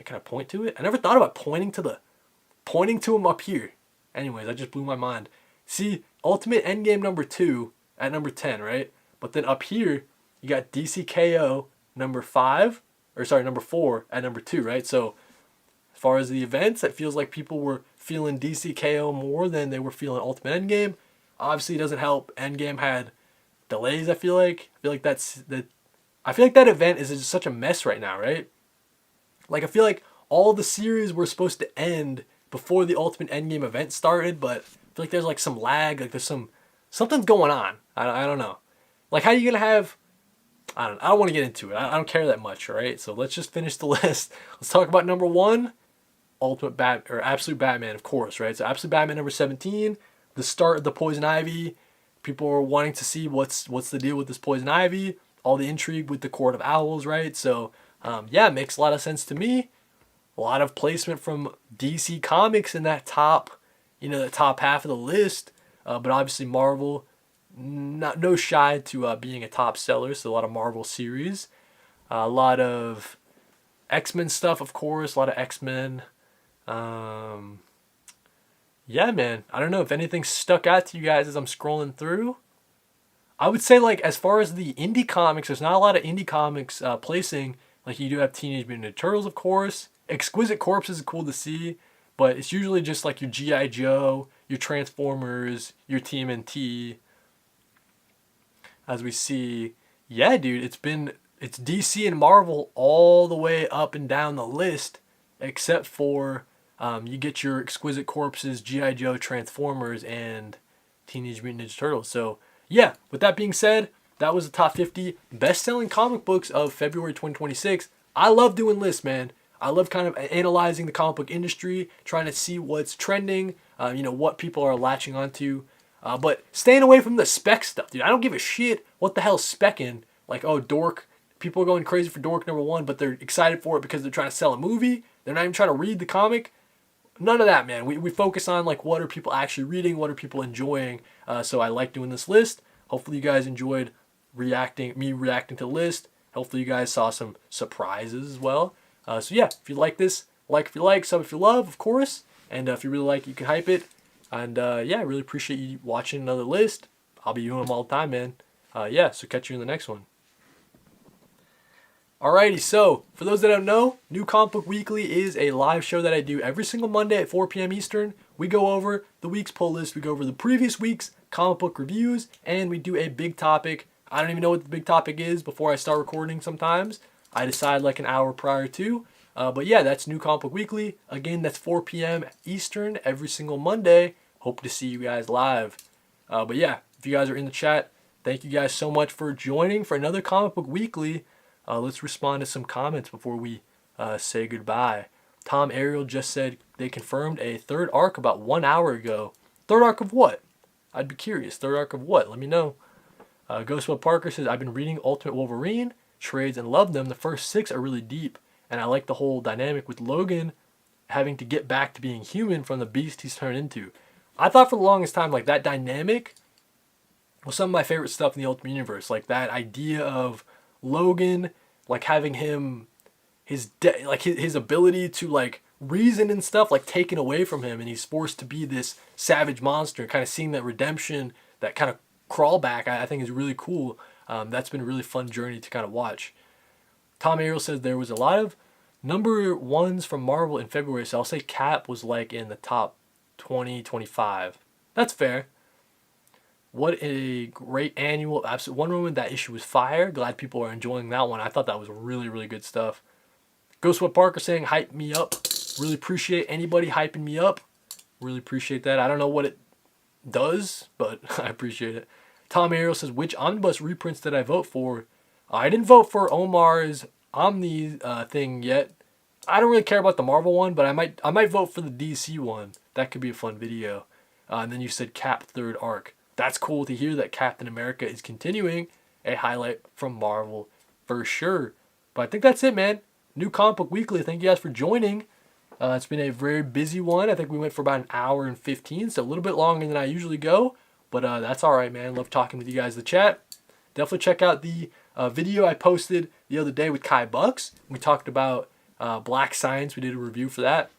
can I point to it? I never thought about pointing to him up here. Anyways, that just blew my mind. See, Ultimate Endgame number 2 at number 10, right? But then up here, you got DCKO number 4 at number 2, right? So as far as the events, it feels like people were feeling DCKO more than they were feeling Ultimate Endgame. Obviously, it doesn't help. Endgame had delays, I feel like. I feel like that event is just such a mess right now, right? Like, I feel like all the series were supposed to end before the Ultimate Endgame event started, but I feel like there's like some lag, like there's something's going on. I don't know. Like, how are you gonna have? I don't want to get into it. I don't care that much, all right? So let's just finish the list. Let's talk about number 1, Absolute Batman, of course, right? So Absolute Batman number 17, the start of the Poison Ivy. People are wanting to see what's the deal with this Poison Ivy, all the intrigue with the Court of Owls, right? So yeah, it makes a lot of sense to me. A lot of placement from DC Comics in that top, the top half of the list. But obviously Marvel, no shy to being a top seller. So a lot of Marvel series, a lot of X-Men stuff, of course, a lot of X-Men. Yeah, man. I don't know if anything stuck out to you guys as I'm scrolling through. I would say, like, as far as the indie comics, there's not a lot of indie comics placing. Like, you do have Teenage Mutant Ninja Turtles, of course. Exquisite Corpses is cool to see, but it's usually just like your G.I. Joe, your Transformers, your TMNT. As we see, yeah, dude, it's DC and Marvel all the way up and down the list, except for you get your Exquisite Corpses, G.I. Joe, Transformers, and Teenage Mutant Ninja Turtles. So yeah, with that being said, that was the top 50 best-selling comic books of February 2026. I love doing lists, man. I love kind of analyzing the comic book industry, trying to see what's trending, what people are latching onto. But staying away from the spec stuff, dude. I don't give a shit what the hell's specking. Like, oh, Dork. People are going crazy for Dork number 1, but they're excited for it because they're trying to sell a movie. They're not even trying to read the comic. None of that, man. We focus on, like, what are people actually reading? What are people enjoying? So I like doing this list. Hopefully you guys enjoyed me reacting to the list. Hopefully you guys saw some surprises as well. So yeah, if you like this, like if you like, sub if you love, of course. And if you really like it, you can hype it. And yeah, I really appreciate you watching another list. I'll be doing them all the time, man. Yeah, so catch you in the next one. Alrighty, so for those that don't know, New Comic Book Weekly is a live show that I do every single Monday at 4 p.m. Eastern. We go over the week's pull list, we go over the previous week's comic book reviews, and we do a big topic. I don't even know what the big topic is before I start recording sometimes. I decide like an hour prior to. But yeah, that's New Comic Book Weekly. Again, that's 4 p.m. Eastern every single Monday. Hope to see you guys live. But yeah, if you guys are in the chat, thank you guys so much for joining for another Comic Book Weekly. Let's respond to some comments before we say goodbye. Tom Ariel just said they confirmed a third arc about 1 hour ago. Third arc of what? I'd be curious. Third arc of what? Let me know. Ghostwell Parker says, I've been reading Ultimate Wolverine trades and love them. The first 6 are really deep, and I like the whole dynamic with Logan having to get back to being human from the beast he's turned into. I thought for the longest time, like, that dynamic was some of my favorite stuff in the Ultimate Universe. Like, that idea of Logan, like, having him, his ability to, like, reason and stuff, like, taken away from him, and he's forced to be this savage monster, kind of seeing that redemption, that kind of crawl back, I think is really cool. That's been a really fun journey to kind of watch. Tom Ariel says there was a lot of number 1s from Marvel in February, so I'll say Cap was like in the top 20, 25. That's fair. What a great annual. Absolute Wonder Woman. That issue was fire. Glad people are enjoying that one. I thought that was really, really good stuff. Ghost Sweat Parker saying, hype me up. Really appreciate anybody hyping me up. Really appreciate that. I don't know what it does, but I appreciate it. Tom Ariel says, which omnibus reprints did I vote for? I didn't vote for Omar's Omni thing yet. I don't really care about the Marvel one, but I might vote for the DC one. That could be a fun video. And then you said Cap third arc. That's cool to hear that Captain America is continuing. A highlight from Marvel for sure. But I think that's it, man. New Comic Book Weekly. Thank you guys for joining. It's been a very busy one. I think we went for about an hour and 15, so a little bit longer than I usually go. But that's all right, man. Love talking with you guys in the chat. Definitely check out the video I posted the other day with Kai Bucks. We talked about Black Science. We did a review for that.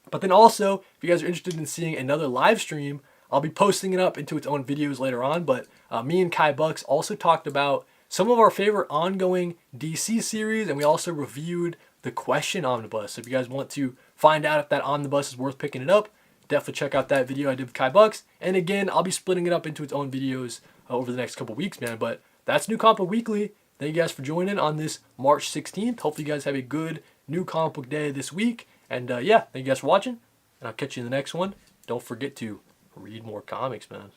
But then also, if you guys are interested in seeing another live stream, I'll be posting it up into its own videos later on. But me and Kai Bucks also talked about some of our favorite ongoing DC series, and we also reviewed the Question Omnibus. So if you guys want to find out if that omnibus is worth picking it up, definitely check out that video I did with Kai Bucks. And again, I'll be splitting it up into its own videos over the next couple weeks, man. But that's New Comic Book Weekly. Thank you guys for joining on this March 16th. Hopefully you guys have a good new comic book day this week. And yeah, thank you guys for watching. And I'll catch you in the next one. Don't forget to read more comics, man.